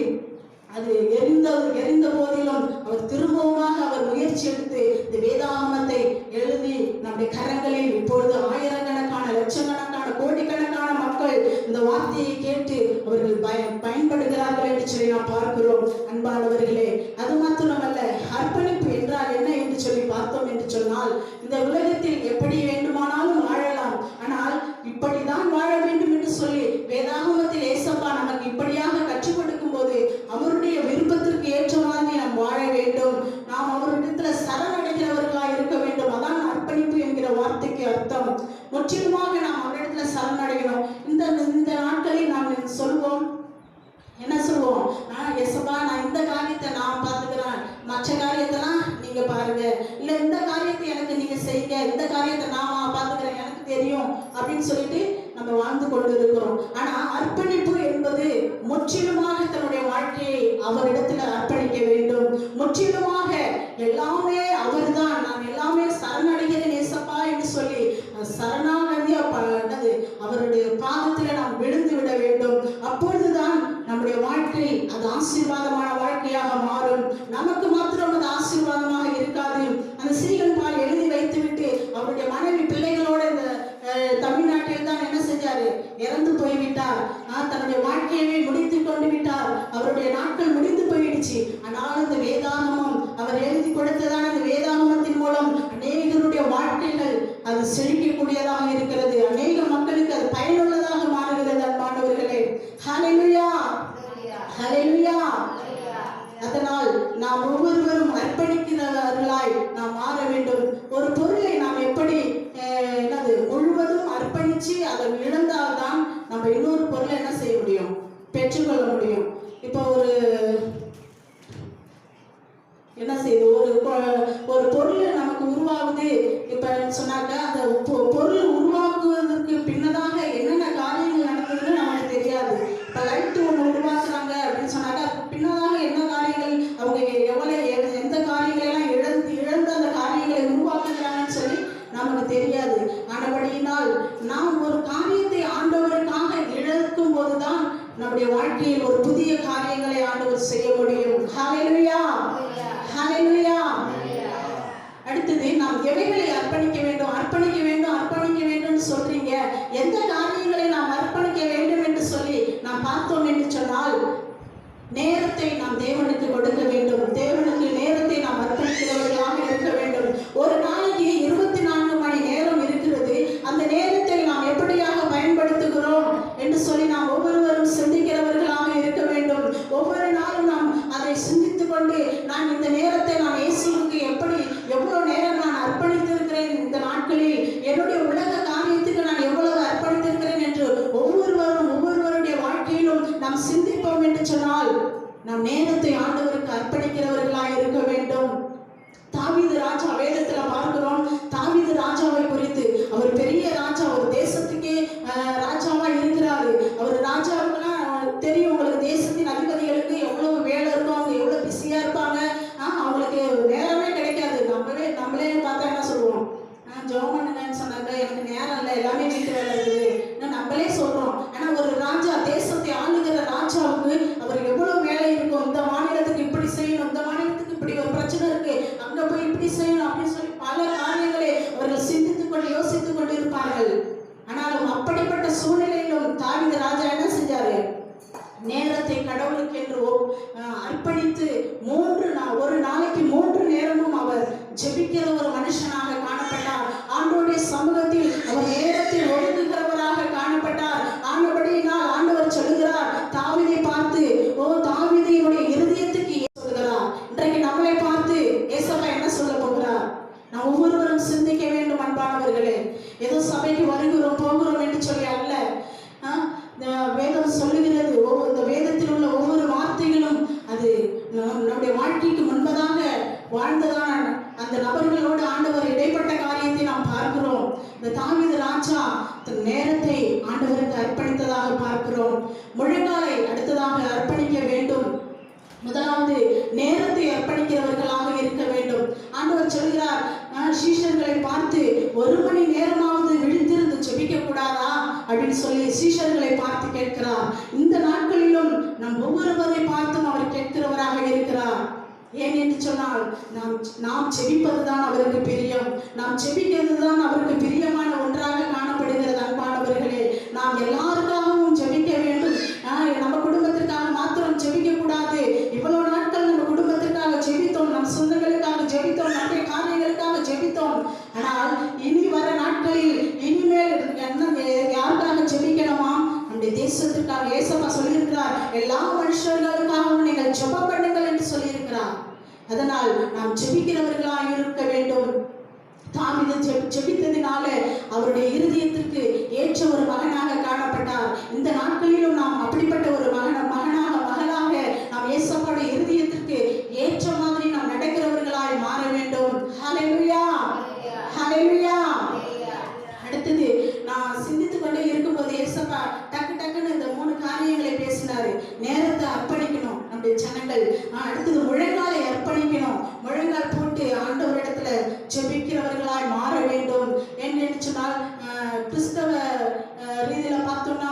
அது எரிந்த போதிலும் அவர் திரும்பவுமாக அவர் முயற்சி எடுத்து இந்த வேதாகமத்தை எழுதி நம்முடைய கரங்களில் இப்பொழுது ஆயிரக்கணக்கான, லட்சக்கணக்கான, கோடிக்கணக்கான மக்கள் இந்த வார்த்தையை கேட்டு அவர்கள் பயன்படுகிறார்கள் என்று சொல்லி நாம் பார்க்கிறோம். அன்பானவர்களே, அது மாத்திரமல்ல, அர்ப்பணிப்பு என்றால் என்ன என்று சொல்லி பார்த்தோம் என்று சொன்னால், இந்த உலகத்தில் எப்படி வேண்டுமானாலும் வாழலாம். ஆனால் இப்படிதான் வாழ வேண்டும் என்று சொல்லி வேதாகமத்தில் ஏசப்பா நமக்கு இப்படியாக கற்றுக் கொடுக்கும் போது அவருடைய விருப்பத்திற்கு ஏற்ற மாதிரி நாம் வாழ வேண்டும். நாம் அவரிடத்துல சரணடைகிறவர்களாக இருக்க வேண்டும். அதான் அர்ப்பணிப்பு என்கிற வார்த்தைக்கு அர்த்தம். முற்றிலுமாக நாம் அவரிடத்துல சரணடைகிறோம். இந்த நாட்களில் நாம் என்ன சொல்லுவோம், ஏசப்பா நான் இந்த காரியத்தை நான் பார்த்துக்கிறேன், மற்ற காரியத்தெல்லாம் நீங்க பாருங்க, இல்ல இந்த காரியத்தை எனக்கு நீங்க செய்யுங்க, இந்த காரியத்தை நான் பார்த்துக்கிறேன், எனக்கு தெரியும் அப்படின்னு சொல்லிட்டு நம்ம வாழ்ந்து கொண்டு இருக்கிறோம். ஆனா அர்ப்பணிப்பு என்பது முற்றிலுமாக தன்னுடைய வாழ்க்கையை அவரிடத்துல அர்ப்பணிக்க வேண்டும். முற்றிலுமாக எல்லாமே அவர்தான், நான் எல்லாமே சரணடைகிறேன் ஏசப்பா என்று சொல்லி சரணாகதியா அவருடைய பாதத்துல நாம் விழுந்து விட வேண்டும். அப்பொழுதுதான் நம்முடைய வாழ்க்கை அது ஆசீர்வாதமான வாழ்க்கையாக மாறும். நமக்கு மாத்திரம் அது ஆசீர்வாதமாக இருக்காது. அந்த சீகன் பால் எழுதி வைத்துவிட்டு அவருடைய மனைவி பிள்ளைகளோட இந்த தமிழ்நாட்டில் தான் என்ன செஞ்சாரு, இறந்து போய்விட்டார். தன்னுடைய வாழ்க்கையை முடித்து கொண்டு விட்டார். அவருடைய நாட்கள் முடிந்து போயிடுச்சு. ஆனால் இந்த வேதாகமம் அவர் எழுதி கொடுத்ததான இந்த வேதாகமத்தின் மூலம் அநேகருடைய வாழ்க்கைகள் அது செழிக்கக்கூடியதாக இருக்கிறது. அநேக மக்களுக்கு அது பயனுள்ளதாக மாறுகிறது. அன்பானவர்களே, ஹல்லேலூயா, ஹல்லேலூயா. அதனால் நாம் ஒவ்வொருவரும் அர்ப்பணிக்கிறவர்களாய் நாம் மாற வேண்டும். ஒரு பொருளை நாம் எப்படி முழுவதும் அர்ப்பணிச்சு அதை இழந்தால்தான் நம்ம இன்னொரு பொருளை என்ன செய்ய முடியும், பெற்றுக்கொள்ள முடியும். இப்போ ஒரு பொருள் நமக்கு உருவாகுது. இப்ப சொன்னாக்க அந்த பொருள் உருவாக்குவதற்கு பின்னதாக என்னென்ன காரியங்கள் நடக்குதுன்னு நமக்கு தெரியாது. இப்ப லைட் ஒன்று உருவாக்குறாங்க அப்படின்னு சொன்னாக்க அதுக்கு பின்னதாக என்ன காரியங்கள், அவங்க எந்த காரியங்களை எல்லாம் இழந்து அந்த காரியங்களை உருவாக்குகிறாங்கன்னு சொல்லி நமக்கு தெரியாது. ஆனபடியினால் நாம் ஒரு காரியத்தை ஆண்டவருக்காக இழக்கும் போதுதான் நம்முடைய வாழ்க்கையில் ஒரு புதிய காரியங்களை ஆண்டவர் செய்ய முடியும். ஹல்லேலூயா, ஹல்லேலூயா. அடுத்தது, நாம் எவைகளை அர்ப்பணிக்க வேண்டும், அர்ப்பணிக்க வேண்டும், அர்ப்பணிக்க வேண்டும் சொல்றீங்க. எந்த காரியங்களை நாம் அர்ப்பணிக்க வேண்டும் என்று சொல்லி நாம் பார்த்தோம் என்று சொன்னால், நேரத்தை நாம் தேவனுக்கு கொடுக்க வேண்டும். தேவனுக்கு நேரத்தை நாம் அர்ப்பணிக்கிறவர்களாக இருக்க வேண்டும். ஒரு நாளைக்கு 24 மணி நேரம் இருக்கிறது. அந்த நேரத்தை நாம் எப்படியாக பயன்படுத்துகிறோம் என்று சொல்லி நாம் ஒவ்வொருவரும் சிந்திக்கிறவர்களாக இருக்க வேண்டும். ஒவ்வொரு நாளும் நாம் அதை சிந்தித்துக் கொண்டு, நான் இந்த நேரத்தை நான் இயேசுவுக்கு எவ்வளவு நேரம் நான் அர்ப்பணித்திருக்கிறேன், இந்த நாட்களில் என்னுடைய உலக காரியத்துக்கு நான் எவ்வளவு அர்ப்பணித்திருக்கிறேன் என்று ஒவ்வொருவருடைய வாழ்க்கையிலும் நாம் சிந்திப்போம் என்று சொன்னால், நாம் நேரத்தை ஆண்டவருக்கு அர்ப்பணிக்கிறவர்களாக இருக்க வேண்டும். தாவீது ராஜா, வேதத்துல பார்க்கிறோம் தாவீது ராஜாவை குறித்து. அவர் பெரிய ராஜா, ஒரு தேசத்துக்கே ராஜாவா இருக்கிறாரு. அவர் ராஜாவுக்குலாம் தெரியும், உங்களுக்கு தேசத்தின் அதிபதிகளுக்கு எவ்வளவு வேலை இருக்கும், அவங்க எவ்வளவு பிஸியா இருப்பாங்க. அவங்களுக்கு நேரமே கிடைக்காது. நம்மளே பார்த்தா என்ன சொல்லுவோம், ஜெபம் பண்ணுங்கன்னு சொன்னாங்க, எனக்கு நேரம் இல்லை, எல்லாமே வீட்டு வேலை இருக்குது நம்மளே சொல்றோம். ஆனா ஒரு ராஜா, தேசத்தை ஆளுகிற ராஜாவுக்கு அவர் எவ்வளவு வேலை இருக்கும். இந்த மாநிலத்துக்கு இப்படி செய்யணும், இந்த மாநிலத்துக்கு இப்படி ஒரு பிரச்சனை இருக்கு, அங்க போய் இப்படி செய்யணும் அப்படின்னு சொல்லி பல காரியங்களை அவர்கள் சிந்தித்துக் கொண்டு யோசித்துக் கொண்டு இருப்பார்கள். ஆனாலும் அப்படிப்பட்ட சூழ்நிலையிலும் தாவீது ராஜா என்ன செஞ்சாரு, நேரத்தை கடவுளுக்கு என்று அர்ப்பணித்து ஒரு நாளைக்கு 3 நேரமும் அவர் ஜெபிக்கிற ஒரு மனுஷனாக காணப்பட்டார். ஆண்டவருடைய சமூகத்தில் அவர் நேரத்தை ஒதுக்குகிறவராக காணப்பட்டார். ஆனபடியினால் ஆண்டவர் சொல்லுகிறார் தாவீதை பார்த்து, ஓ தாவீதினுடைய இருதயத்துக்கு சொல்லுகிறார். இன்றைக்கு நம்மளை பார்த்து ஏசப்பா என்ன சொல்ல போகிறார்? நாம் ஒவ்வொருவரும் சிந்திக்க வேண்டும் அன்பானவர்களே. ஏதோ சபைக்கு வருகிறோம் போகிறோம் என்று சொல்லி அல்ல. வேதம் சொல்லுகிறது, இந்த வேதத்தில் உள்ள ஒவ்வொரு வார்த்தைகளும் அது நம்முடைய வாழ்க்கைக்கு முன்பதாக வாழ்ந்ததான அந்த நபர்களோடு ஆண்டவர் இடைப்பட்ட காரியத்தை நாம் பார்க்கிறோம். இந்த தாவீது ராஜா தன் நேரத்தை ஆண்டவருக்கு அர்ப்பணித்ததாக பார்க்கிறோம். முழங்காலை அடுத்ததாக அர்ப்பணிக்க வேண்டும். முதலாவது நேரத்தை அர்ப்பணிக்கிறவர்களாக இருக்க வேண்டும். ஆண்டவர் சொல்கிறார், சீஷர்களை பார்த்து 1 மணி நேரமாவது விழித்திருந்து ஜெபிக்க கூடாதா அப்படின்னு சொல்லி சீஷர்களை பார்த்து கேட்கிறார். இந்த நாட்களிலும் நம் ஒவ்வொருவரை பார்த்தும் அவர் கேட்கிறவராக இருக்கிறார். ஏன் என்று சொன்னால், நாம் ஜெபிப்பதுதான் அவருக்கு பிரியம். நாம் ஜெபிக்கிறது தான் அவருக்கு பிரியமான ஒன்றாக காணப்படுகிறது. அன்பானவர்களே, நாம் எல்லாருக்காகவும் ஜெபிக்க வேண்டும். நம்ம குடும்பத்திற்காக மாத்திரம் ஜெபிக்க கூடாது. இவ்வளவு நாட்கள் நம்ம குடும்பத்திற்காக ஜெபித்தோம், நம் சொந்தங்களுக்காக ஜெபித்தோம், நம்முடைய காரியங்களுக்காக ஜெபித்தோம். ஆனால் இனி வர நாட்களில் இனிமேல் யாருக்காக ஜெபிக்கணுமா? நம்முடைய தேசத்திற்காக. ஏசப்பா சொல்லியிருக்கிறார், எல்லா மனுஷர்களுக்காகவும் நீங்கள் ஜெபம் பண்ணுங்கள் என்று சொல்லியிருக்கிறார். அதனால் நாம் ஜெபிக்கிறவர்களாக இருக்க வேண்டும். தாவீது ஜெபித்ததினால அவருடைய இருதயத்திற்கு ஏற்ற ஒரு மகனாக காணப்பட்டார். இந்த நாட்களிலும் நாம் அப்படிப்பட்ட ஒரு மகளாக நாம் ஏசப்பாவுடைய இருதயத்திற்கு ஏற்ற மாதிரி நாம் நடக்கிறவர்களாய் மாற வேண்டும். ஹல்லேலூயா, ஹல்லேலூயா. அடுத்தது, நான் சிந்தித்துக் கொண்டே இருக்கும்போது ஏசப்பா டக்குன்னு இந்த 3 காரியங்களை பேசினாரு. நேரத்தை அர்ப்பணிக்கணும் நம்முடைய ஜனங்கள். அடுத்தது முழங்காலை அர்ப்பணிக்கணும். முழங்கால் போட்டு ஆண்டவரிடத்துல ஜெபிக்கிறவர்களாய் மாற வேண்டும். என்று சொன்னால், கிறிஸ்தவ ரீதியில பார்த்தோம்னா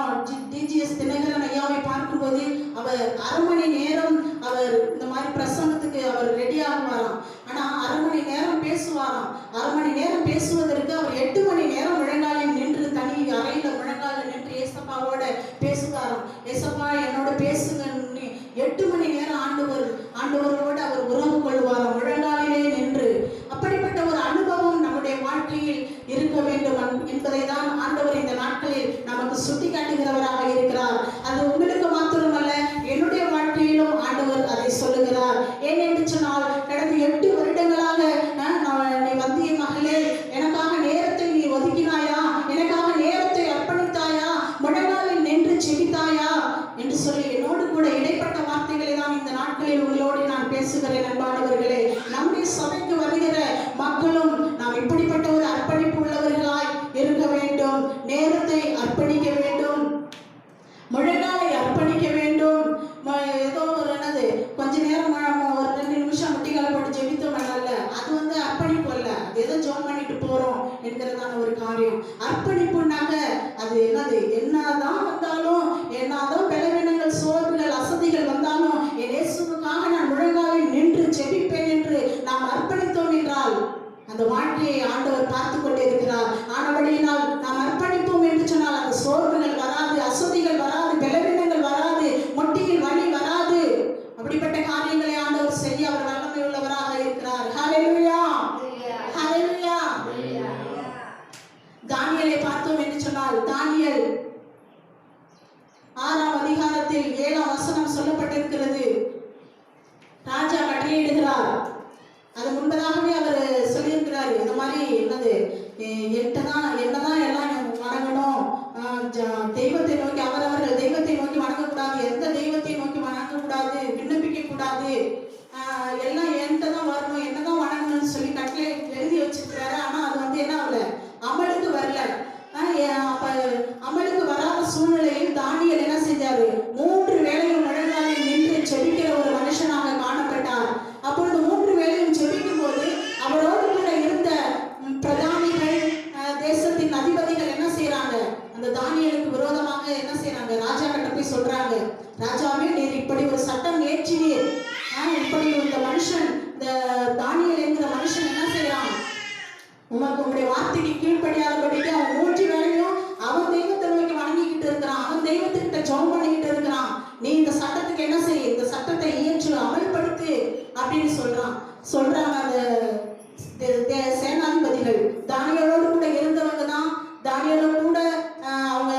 டிஜிஎஸ் தினகரன் ஐயாவை பார்க்கும்போது அவர் 1/2 மணி நேரம் அவர் இந்த மாதிரி பிரசங்கத்துக்கு அவர் ரெடி ஆகுவாராம். ஆனா 1/2 மணி நேரம் பேசுவாராம். 1/2 மணி நேரம் பேசுவதற்கு அவர் 8 மணி நேரம் முழங்காலில் நின்று, தனி அறையில முழங்காலில் நின்று ஏசப்பாவோட பேசுவாராம். ஏசப்பா என்னோட பேசுங்கன்னு 8 மணி நேரம் ஆண்டவரோடு அவர் உறவு கொள்வாராம், முழங்காலிலே நின்று. அப்படிப்பட்ட ஒரு அனுபவம் நம்முடைய வாழ்க்கையில் இருக்க வேண்டும் என்பதை தான் ஆண்டவர் இந்த நாட்களில் நமக்கு சுட்டி காட்டுகிறவராக இருக்கிறார். அது உங்களுக்கு மாத்திரமல்ல, என்னுடைய வாழ்க்கையிலும் ஆண்டவர் அதை சொல்லுகிறார். ஏன் என்று சொன்னால், கடந்த 8 வருடங்களாக நீ வந்திய மகளே, எனக்காக நேரத்தை நீ ஒதுக்கினாயா, எனக்காக நேரத்தை அர்ப்பணித்தாயா, முழங்காலில் நின்று ஜெபித்தாயா என்று சொல்லி என்னோடு கூட இடைப்பட்ட வார்த்தைகளை தான் இந்த நாட்களில் உங்களோடு உங்களோடு நான் பேசுகிறேன் அன்பானவர்களே. நம்முடைய சபைக்கு வருகிற மக்களும் நாம் இப்படிப்பட்ட ஒரு அர்ப்பணிப்பு உள்ளவர்களாய் இருக்க வேண்டும். நேரத்தை அர்ப்பணிக்க வேண்டும், முழங்காலை அர்ப்பணிக்க வேண்டும். ஏதோ ஒரு என்னது கொஞ்ச நேரம் ஒரு 2 நிமிஷம் முட்டிகால போட்டு ஜெபித்தோம் அல்ல, அது அர்ப்பணிப்பு அல்ல. அது ஏதோ ஜோம் பண்ணிட்டு போறோம் என்கிறதான ஒரு காரியம். அர்ப்பணிப்புனாக அது என்னது, என்னதான் வந்தாலும், என்னதான் பலவீனங்கள், சோர்வுகள், அசதிகள் வந்தாலும் என் இயேசுவுக்காக நான் முழங்காலில் நின்று ஜெபிப்பேன் என்று நாம் அர்ப்பணித்தோம் என்றால் அந்த வாழ்க்கையை ஆண்டவர் பார்த்து கொண்டே இருக்கிறார். ஆனபடியினால் நாம் அர்ப்பணிப்போம் என்று சொன்னால் அந்த சோர்வுகள் வராது, அசதிகள் வராது, பலவீனங்கள் வராது, முட்டியில் வலி வராது. அப்படிப்பட்ட காரியங்களை ஆண்டவர் செய்ய அவர் வல்லமை உள்ளவராக இருக்கிறார். ஹல்லேலூயா, ஹல்லேலூயா. தானியேலை பார்த்தோம் என்று சொன்னால் தானியேல் 6ஆம் அதிகாரத்தில் 7ஆம் வசனம் சொல்லப்பட்டிருக்கிறது. ராஜா கட்டளையிடுகிறார். அது முன்பதாகவே அவர் சொல்லியிருக்கிறாரு, இந்த மாதிரி என்னது என்னதான் எல்லாம் வணங்கணும், தெய்வத்தை நோக்கி அவரவர்கள் தெய்வத்தை நோக்கி வணங்கக்கூடாது, எந்த தெய்வத்தை நோக்கி வணங்கக்கூடாது, விண்ணப்பிக்க கூடாது, எல்லாம் என்கிட்ட தான் வரணும், என்னதான் வணங்கணும்னு சொல்லி கட்டளை எழுதி வச்சிருக்கிறாரு. ஆனா அது என்ன ஆகல, அமலுக்கு வரல. அப்ப அமலுக்கு வராத சூழ்நிலையில் தானியேல் என்ன செஞ்சாரு, 3 வேளையும் முழங்காலில் நின்று ஜெபிக்கிற ஒரு மனுஷனாக காணப்பட்டார். அப்பொழுது 3 வேளையும் ஜெபிக்கும் போது அவரோடு கூட இருந்த பிரதானிகள், தேசத்தின் அதிபதிகள் என்ன செய்யறாங்க, அந்த தானியேலுக்கு விரோதமாக என்ன செய்யறாங்க, ராஜா கிட்ட போய் சொல்றாங்க, ராஜாவே நீர் இப்படி ஒரு சட்டம் ஏற்றினீர், இப்படி இந்த மனுஷன், இந்த தானியேல் என்கிற மனுஷன் என்ன செய்யறான், உங்களுடைய வார்த்தைக்கு கீழ்ப்படியாதபடிக்கு அவன் 3 வேளையும் அவன் தெய்வத்தை நோக்கி வணங்கிக்கிட்டு இருக்கிறான், அவன் தெய்வத்துக்கிட்ட ஜெபம் பண்ணிக்கிட்டு இருக்கிறான், நீ இந்த சட்டத்துக்கு என்ன செய்ய, இந்த சட்டத்தை இயற்று அமல்படுத்து அப்படின்னு சொல்றாங்க அந்த சேனாதிபதிகள். தானியேலோடு கூட இருந்தவங்க தான், தானியேலோடு கூட அவங்க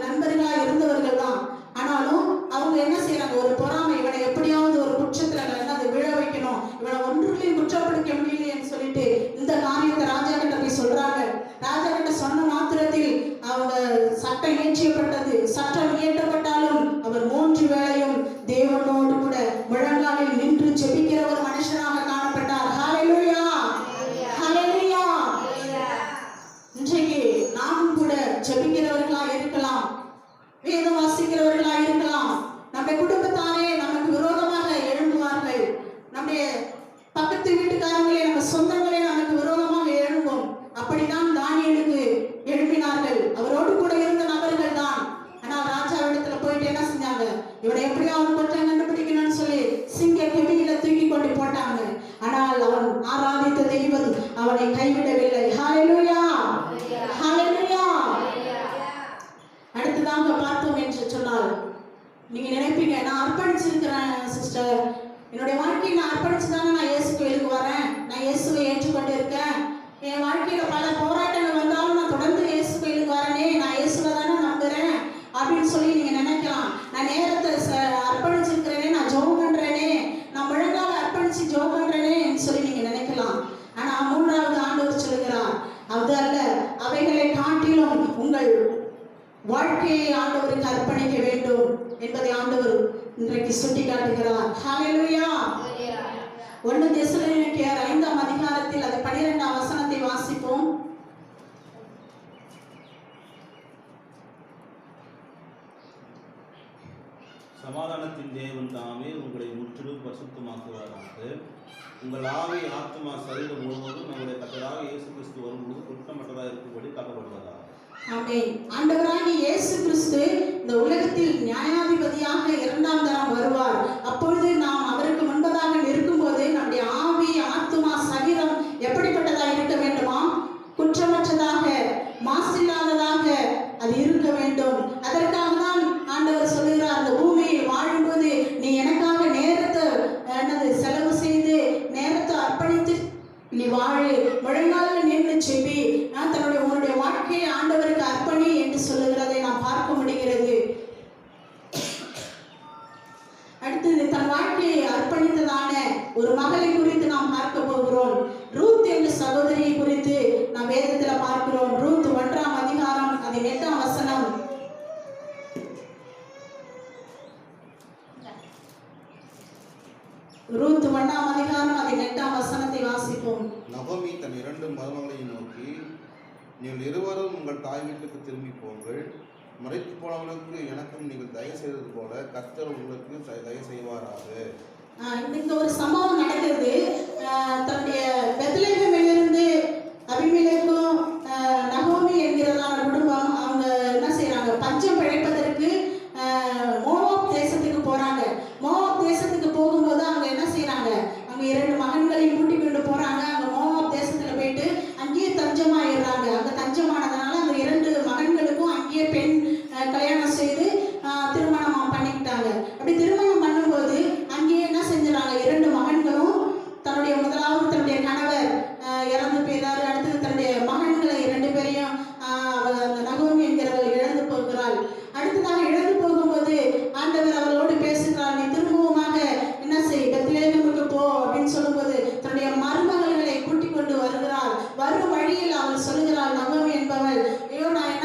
நண்பர்களா இருந்தவர்கள் தான். ஆனாலும் அவங்க என்ன செய்யறாங்க, ஒரு பொறாமை, இவனை எப்படியாவது ஒரு குற்றத்துல விழ வைக்கணும், இவனை ஒன்றுலையும் குற்றப்படுத்த முடியலையேன்னு சொல்லிட்டு இந்த காரியத்தை ராஜா கிட்ட போய் சொல்றாங்க. ராஜா கிட்ட சொன்ன மாத்திரத்தில் அவங்க சட்டம் இயற்றப்பட்டது. சட்டம் இயற்றப்பட்டாலும் அவர் 3 வேளையும் தேவனோடு கூட முழங்காலில் நின்று ஜெபிக்கிற ஒரு மனுஷனாக காணப்பட்டார். ஹல்லேலூயா, ஹல்லேலூயா. இன்றைக்கு நாம் கூட ஜெபிக்கிறவர்களா இருக்கலாம், வேதம் வாசிக்கிறவர்களா இருக்கலாம். நம்முடைய குடும்பத்தாரே நமக்கு விரோதமாக எழும்புவார்கள், நம்முடைய பக்கத்து வீட்டுக்காரங்களே, நம்ம சொந்தங்களே நமக்கு விரோதமாக எழும்பும். அப்படிதான் தானியேலுக்கு எழுப்பினார்கள், அவரோடு கூட இருந்த நபர்கள் தான். ஆனால் ராஜாவிடத்துல போயிட்டு என்ன செஞ்சாங்க, இவனை எப்படியாவது குற்றம் கண்டுபிடிக்கணும்னு சொல்லி சிங்க கெபியில தூக்கி கொண்டு போட்டாங்க. ஆனால் அவன் ஆராதித்த தெய்வம் அவனை கைவிடவில்லை. ஹல்லேலூயா, ஹல்லேலூயா. அடுத்ததாக பார்த்தோம் என்று சொன்னால், நீங்க நினைப்பீங்க, நான் அர்ப்பணிச்சிருக்கிறேன் சிஸ்டர், என்னுடைய வாழ்க்கையை நான் அர்ப்பணிச்சுதானே நான் இயேசு கோயிலுக்கு வரேன், நான் இயேசுவை ஏற்றுக்கொண்டு இருக்கேன், என் வாழ்க்கையில பல போராட்டங்கள் வந்தாலும் நான் தொடர்ந்து இயேசு கோயிலுக்கு வரேனே, நான் இயேசுவை தானே நம்புறேன் அப்படின்னு சொல்லி நீங்க நினைக்கலாம். நான் நேரத்தை அர்ப்பணிச்சிருக்கிறேனே, நான் ஜெபம் பண்றேனே, நான் முழங்கால அர்ப்பணிச்சு ஜெபம் பண்றேனே சொல்லி நீங்க நினைக்கலாம். ஆனா 3வது ஆண்டவர் சொல்லுகிறார், அது அல்ல, அவைகளை காட்டிலும் உங்கள் வாழ்க்கையை ஆண்டவருக்கு அர்ப்பணிக்க வேண்டும் என்பதை ஆண்டவர் இன்றைக்கு சுட்டி காட்டுகிறார். ஹல்லேலூயா. 1 தெசலோனிக்கேயர் 5ஆம் அதிகாரத்தில் அது 12ஆம் வசனத்தை வாசிப்போம். சமாதானத்தின் தேவன் தாமே உங்களை முற்றிலும் பரிசுத்தமாக்குவாராக. உங்கள் ஆவி, ஆத்மா, சரீரம் முழுவதும் நம்முடைய கர்த்தராகிய இயேசு கிறிஸ்து வரும்போது குற்றமற்றதாக இருக்கும்படி காக்கப்படுவதாக. ஆமென். ஆண்டவராகிய இயேசு கிறிஸ்து இந்த உலகத்தில் நியாயாதிபதியாக 2ஆம் தரம் வருவார். அப்பொழுது நாம் அவருக்கு முன்பதாக நிற்கும்போது நம்முடைய ஆவி, ஆத்மா, சரீரம் எப்படிப்பட்டதாக இருக்க வேண்டுமா? குற்றமற்றதாக, மாசில்லாததாக அது இருக்க வேண்டும். அதற்காக தான் ஆண்டவர் சொல்லுகிறார், அந்த பூமியில் வாழும்போது நீ எனக்காக நேரத்தை செலவு செய்து நேரத்தை அர்ப்பணித்து நீ வாழு, முழங்காலில் நின்று செபி, உன்னுடைய வாழ்க்கையை ஆண்டவருக்கு அர்ப்பணி என்று சொல்லுகிறதை நாம் பார்க்க முடிகிறது. அடுத்தது தன் வாழ்க்கையை அர்ப்பணித்ததான ஒரு மகளை குறித்து நாம் பார்க்க போகிறோம். ரூத் என்ற சகோதரியை குறித்து நாம் வேதத்துல பார்க்கிறோம். ரூத் 1ஆம் அதிகாரம் அது 8ஆம் வசனம். ரூத் 1ஆம் அதிகாரம் அதில் 8ஆம் வசனத்தை வாசிப்போம். நகோமி தன் 2 மருமகளையும் நோக்கி, நீங்கள் இருவரும் உங்கள் தாய் வீட்டுக்கு திரும்பி போங்கள். மறைத்து போனவர்களுக்கு எனக்கும் நீங்கள் தயவு செய்தது போல கர்த்தர் உங்களுக்கு தயவு செய்வாராக. இந்த ஒரு சம்பவம் நடக்கிறது. தன்னுடைய பெத்லெகேமிலிருந்து அபிமெலேக்கும் நகோமி என்கிறதான குடும்பம் அவங்க என்ன செய்யறாங்க, பஞ்சம் பிழைப்பதற்கு மோவாப் தேசத்துக்கு போறாங்க. மோவாப் தேசத்துக்கு போகும்போது அவங்க என்ன செய்யறாங்க, அங்க 2 மகன்களையும் கூட்டிக் கொண்டு போறாங்க. அங்க மோவாப் தேசத்துல போயிட்டு அங்கேயே தஞ்சமாயிடுறாங்க. அங்க தஞ்சமானதுனால அந்த 2 மகன்களுக்கும் அங்கேயே பெண் கல்யாணம் செய்து திருமணம் பண்ணிக்கிட்டாங்க. அப்படி திருமணம் பண்ணும்போது அங்கேயே என்ன செஞ்சுறாங்க, 2 மகன்களும் முதலாவது தன்னுடைய கணவர் இறந்து போயிறாரு. அடுத்தது தன்னுடைய மகன்களை 2 பேரையும் நகோமி என்கிறவள் இழந்து போகிறாள். அடுத்ததாக இழந்து போகும்போது ஆண்டவர் அவளோடு பேசுகிறார், நீ திரும்பவுமாக என்ன செய், பெத்லெகேமுக்கு போ அப்படின்னு சொல்லும்போது தன்னுடைய மருமகள்களை கூட்டிக் கொண்டு வருகிறாள். வரும் வழியில் அவள் சொல்லுகிறாள், நகோமி என்பவள், ஐயோ நான்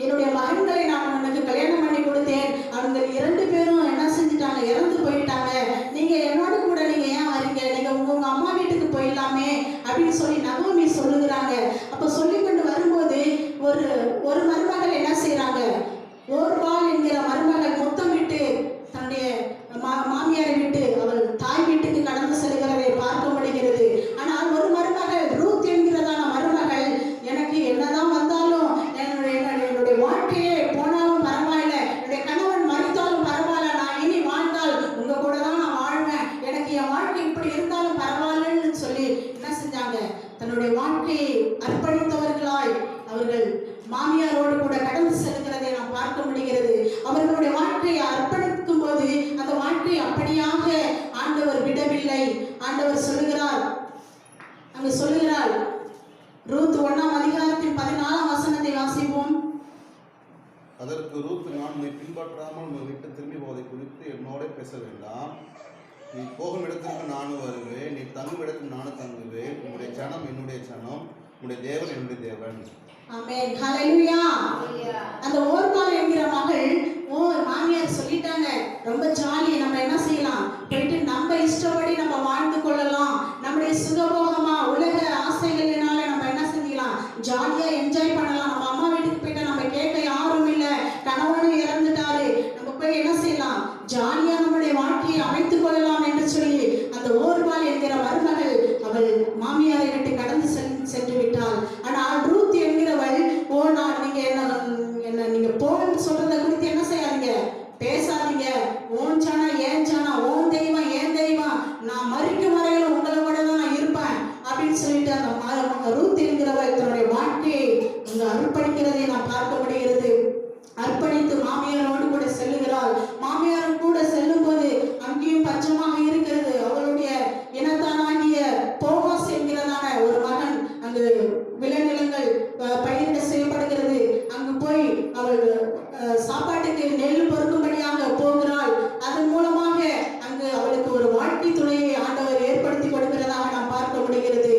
என்னுடைய மகன்களை நான் உனக்கு கல்யாணம் பண்ணி கொடுத்தேன், அவங்க 2 பேரும் என்ன செஞ்சுட்டாங்க, இறந்து போயிட்டாங்க. நீங்க என்னோட கூட நீங்க ஏன் வரீங்க, நீங்க உங்க அம்மா வீட்டுக்கு போயிடலாமே அப்படின்னு சொல்லி நகோமி சொல்லுகிறாங்க. அப்ப சொல்லிக்கொண்டு வரும்போது ஒரு மருமகள் என்ன செய்யறாங்க, ஓர்பாள் என்கிற மருமகள் முத்தமிட்டு தன்னுடைய மாமியாரை விட்டு அவள் தாய் வீட்டுக்கு கடந்து செல்கிறதை பார்க்க முடிகிறது. ஆனால் ஒரு மருமகள் ரூத் என்கிறதான மருமகள், எனக்கு என்னதான் வந்தாலும் என்னுடைய வாழ்க்கையே போனாலும் பரவாயில்ல, என்னுடைய கணவன் மறித்தாலும் பரவாயில்ல, நான் இனி வாழ்ந்தால் உங்க கூட தான் நான் வாழ்வேன், எனக்கு என் வாழ்க்கை இப்படி இருந்தாலும் பரவாயில்லன்னு சொல்லி என்ன செஞ்சாங்க, தன்னுடைய வாழ்க்கையை அர்ப்பணித்தவர்களாய் அவர்கள் மாமியாரோடு கூட கடந்து செல்கிறதை நாம் பார்க்க முடிகிறது. அவர்களுடைய வாழ்க்கையை அர்ப்பணிக்கும் போது அந்த வாழ்க்கை அப்படியாக ஆண்டவர் விடவில்லை. ஆண்டவர் சொல்லுகிறார், அங்கு சொல்லுகிறார், ரூத் 1ஆம் அதிகாரத்தின் 14ஆம் வசனத்தை வாசிப்போம். அதற்கு ரூத், நான் உன்னை பின்பற்றாமல் உன்னை விட்டு திரும்பி போவதை குறித்து என்னோட பேச வேண்டாம். நீ போகும் இடத்திற்கு நானும் வருவேன், நீ தங்கும் இடத்துக்கு நானும் தங்குவேன். உன்னுடைய ஜனம் என்னுடைய ஜனம், உன்னுடைய தேவன் என்னுடைய தேவன். ஆமென், ஹல்லேலூயா. அந்த ஓர்பாள் என்கிற மகள், மாமியார் சொல்லிட்டாங்க, ரொம்ப ஜாலி, நம்ம என்ன செய்யலாம், போயிட்டு நம்ம இஷ்டப்படி நம்ம வாழ்ந்து கொள்ளலாம், நம்முடைய சுகபோகமா உலக ஆசைகளினால நம்ம என்ன செஞ்சிடலாம், ஜாலியா என்ஜாய் பண்ணலாம். நம்ம அம்மா வீட்டுக்கு போயிட்டா நம்ம கேட்க யாரும் இல்லை, கணவனும் இறந்துட்டாரு, நம்ம போய் என்ன செய்யலாம், ஜாலியா நம்முடைய வாழ்க்கையை அமைத்துக் கொள்ளலாம் என்று சொல்லி அந்த ஓர்பாள் என்கிற மருமகள் அவள் மாமியாரை விட்டு கடந்து சென்று விட்டாள். ஆனால் ரூத் என்கிறவள், நீங்க என்ன நீங்க போன்னு சொல்றத குறித்து என்ன செய்யாதீங்க, பேசாதீங்க, ஓன் சானா ஏன் சானா, ஓன் தெய்வம் ஏன் தெய்வம், நான் மறிக்கும் வரையில உங்களை கூட தான் நான் இருப்பேன் அப்படின்னு சொல்லிட்டு அந்த ரூத் என்கிறவள் தன்னுடைய வாழ்க்கையை அங்கு அர்ப்பணிக்கிறதை நான் பார்க்க முடிகிறது. அர்ப்பணித்து மாமியாரோடு கூட செல்லுகிறாள். மாமியாரும் கூட செல்லும் போது அங்கேயும் பஞ்சமாக இருக்கிறது. அவளுடைய இனத்தானாகிய போவாஸ் என்கிறதான ஒரு மகன் அங்கு விளைநிலங்கள் பயிரிட செய்யப்படுகிறது. அங்கு போய் அவள் சாப்பாட்டுக்கு நெல் பொறுக்கும்படியாக போகிறாள். அதன் மூலமாக அங்கு அவளுக்கு ஒரு வாழ்க்கை துணையை ஆண்டவர் ஏற்படுத்தி கொடுக்கிறதாக நாம் பார்க்க முடிகிறது.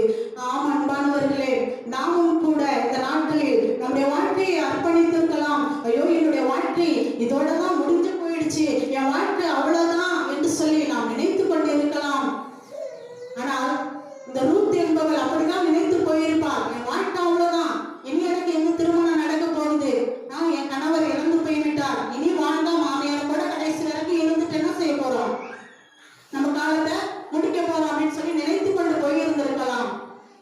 ஆம் அன்பானவர்களே, நாமும் கூட இந்த நாட்களில் நம்முடைய வாழ்க்கையை அர்ப்பணித்திருக்கலாம். ஐயோ என்னுடைய வாழ்க்கை இதோட தான் முடிஞ்சு போயிடுச்சு, என் வாழ்க்கை அவ்வளவுதான் என்று சொல்லி நாம் நினைத்து கொண்டு இருக்கலாம். ஆனால் இந்த ரூத் என்பவள் அப்படிதான் நினைத்து போயிருப்பார், என் வாழ்க்கை அவ்வளவுதான், இனி எனக்கு எங்க திருமணம் நடக்க போகுது, நான் என் கணவர் இறந்து போய்விட்டார், இனி வாழ்ந்தா மாமியார் கூட கடைசி வரைக்கும் இருந்துட்டு என்ன செய்ய போறோம், நம்ம காலத்தை முடிக்க போறோம் அப்படின்னு சொல்லி நினைத்து கொண்டு போயிருந்திருக்கலாம்.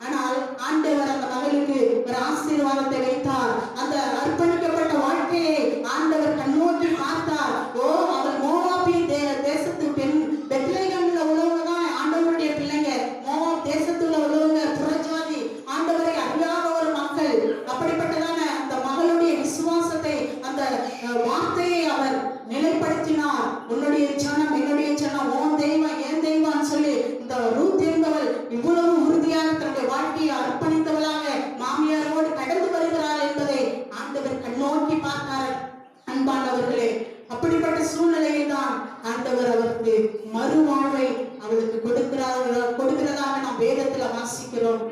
ஆனால் ஆண்டவர் அந்த மகளுக்கு ஒரு ஆசீர்வாதத்தை வைத்தார். அந்த அர்ப்பணிக்கப்பட்ட வாழ்க்கையை ஆண்டவர் கண்ணோக்கி பார்த்தார். அவள் மோவாபின் தேசத்து பெண், பெத்லெகேம்ல உள்ளவங்க தான் ஆண்டவருடைய பிள்ளைங்க. மோவாப் தேசத்துல உள்ளவங்க புறஜாதி, ஆண்டவரை அறியாத ஒரு மக்கள். அப்படிப்பட்டதான அந்த மகளுடைய விசுவாசத்தை, அந்த வார்த்தையை அவர் நிலைப்படுத்தினார். உன்னுடைய ஜனம் என்னுடைய ஜனம், உன் தெய்வம் என் தெய்வம் சொல்லி இந்த ரூத் என்பவள் இவ்வளவு உறுதியாக தன்னுடைய வாழ்க்கையை அர்ப்பணித்தவளாக மாமியாரோடு கடந்து வருகிறாள் என்பதை ஆண்டவர் கண்ணோக்கி பார்த்தார். அன்பானவர்களே, அப்படிப்பட்ட சூழ்நிலையில் தான் ஆண்டவர் அவருக்கு மறுவாழ்வை அவளுக்கு கொடுக்கிறதாக நாம் வேதத்துல வாசிக்கிறோம்.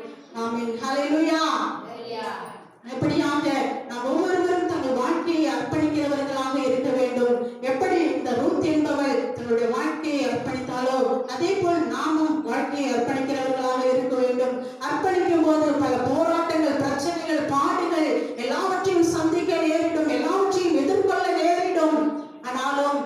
ஆமென், ஹல்லேலூயா. எப்படியாக நாம் ஒவ்வொருவரும் தங்கள் வாழ்க்கையை அர்ப்பணிக்கிறவர்களாக இருக்க வேண்டும். எப்படி இந்த ரூத் என்பவள் தன்னுடைய வாழ்க்கையை அர்ப்பணித்தாலோ அதே வாழ்க்கையை அர்ப்பணிக்கிறவர்களாக இருக்க வேண்டும். அர்ப்பணிக்கும் போது பல போராட்டங்கள், பிரச்சனைகள், பாடுகள் எல்லாவற்றையும் சந்திக்க நேரிடும், எல்லாவற்றையும் எதிர்கொள்ள நேரிடும். ஆனாலும்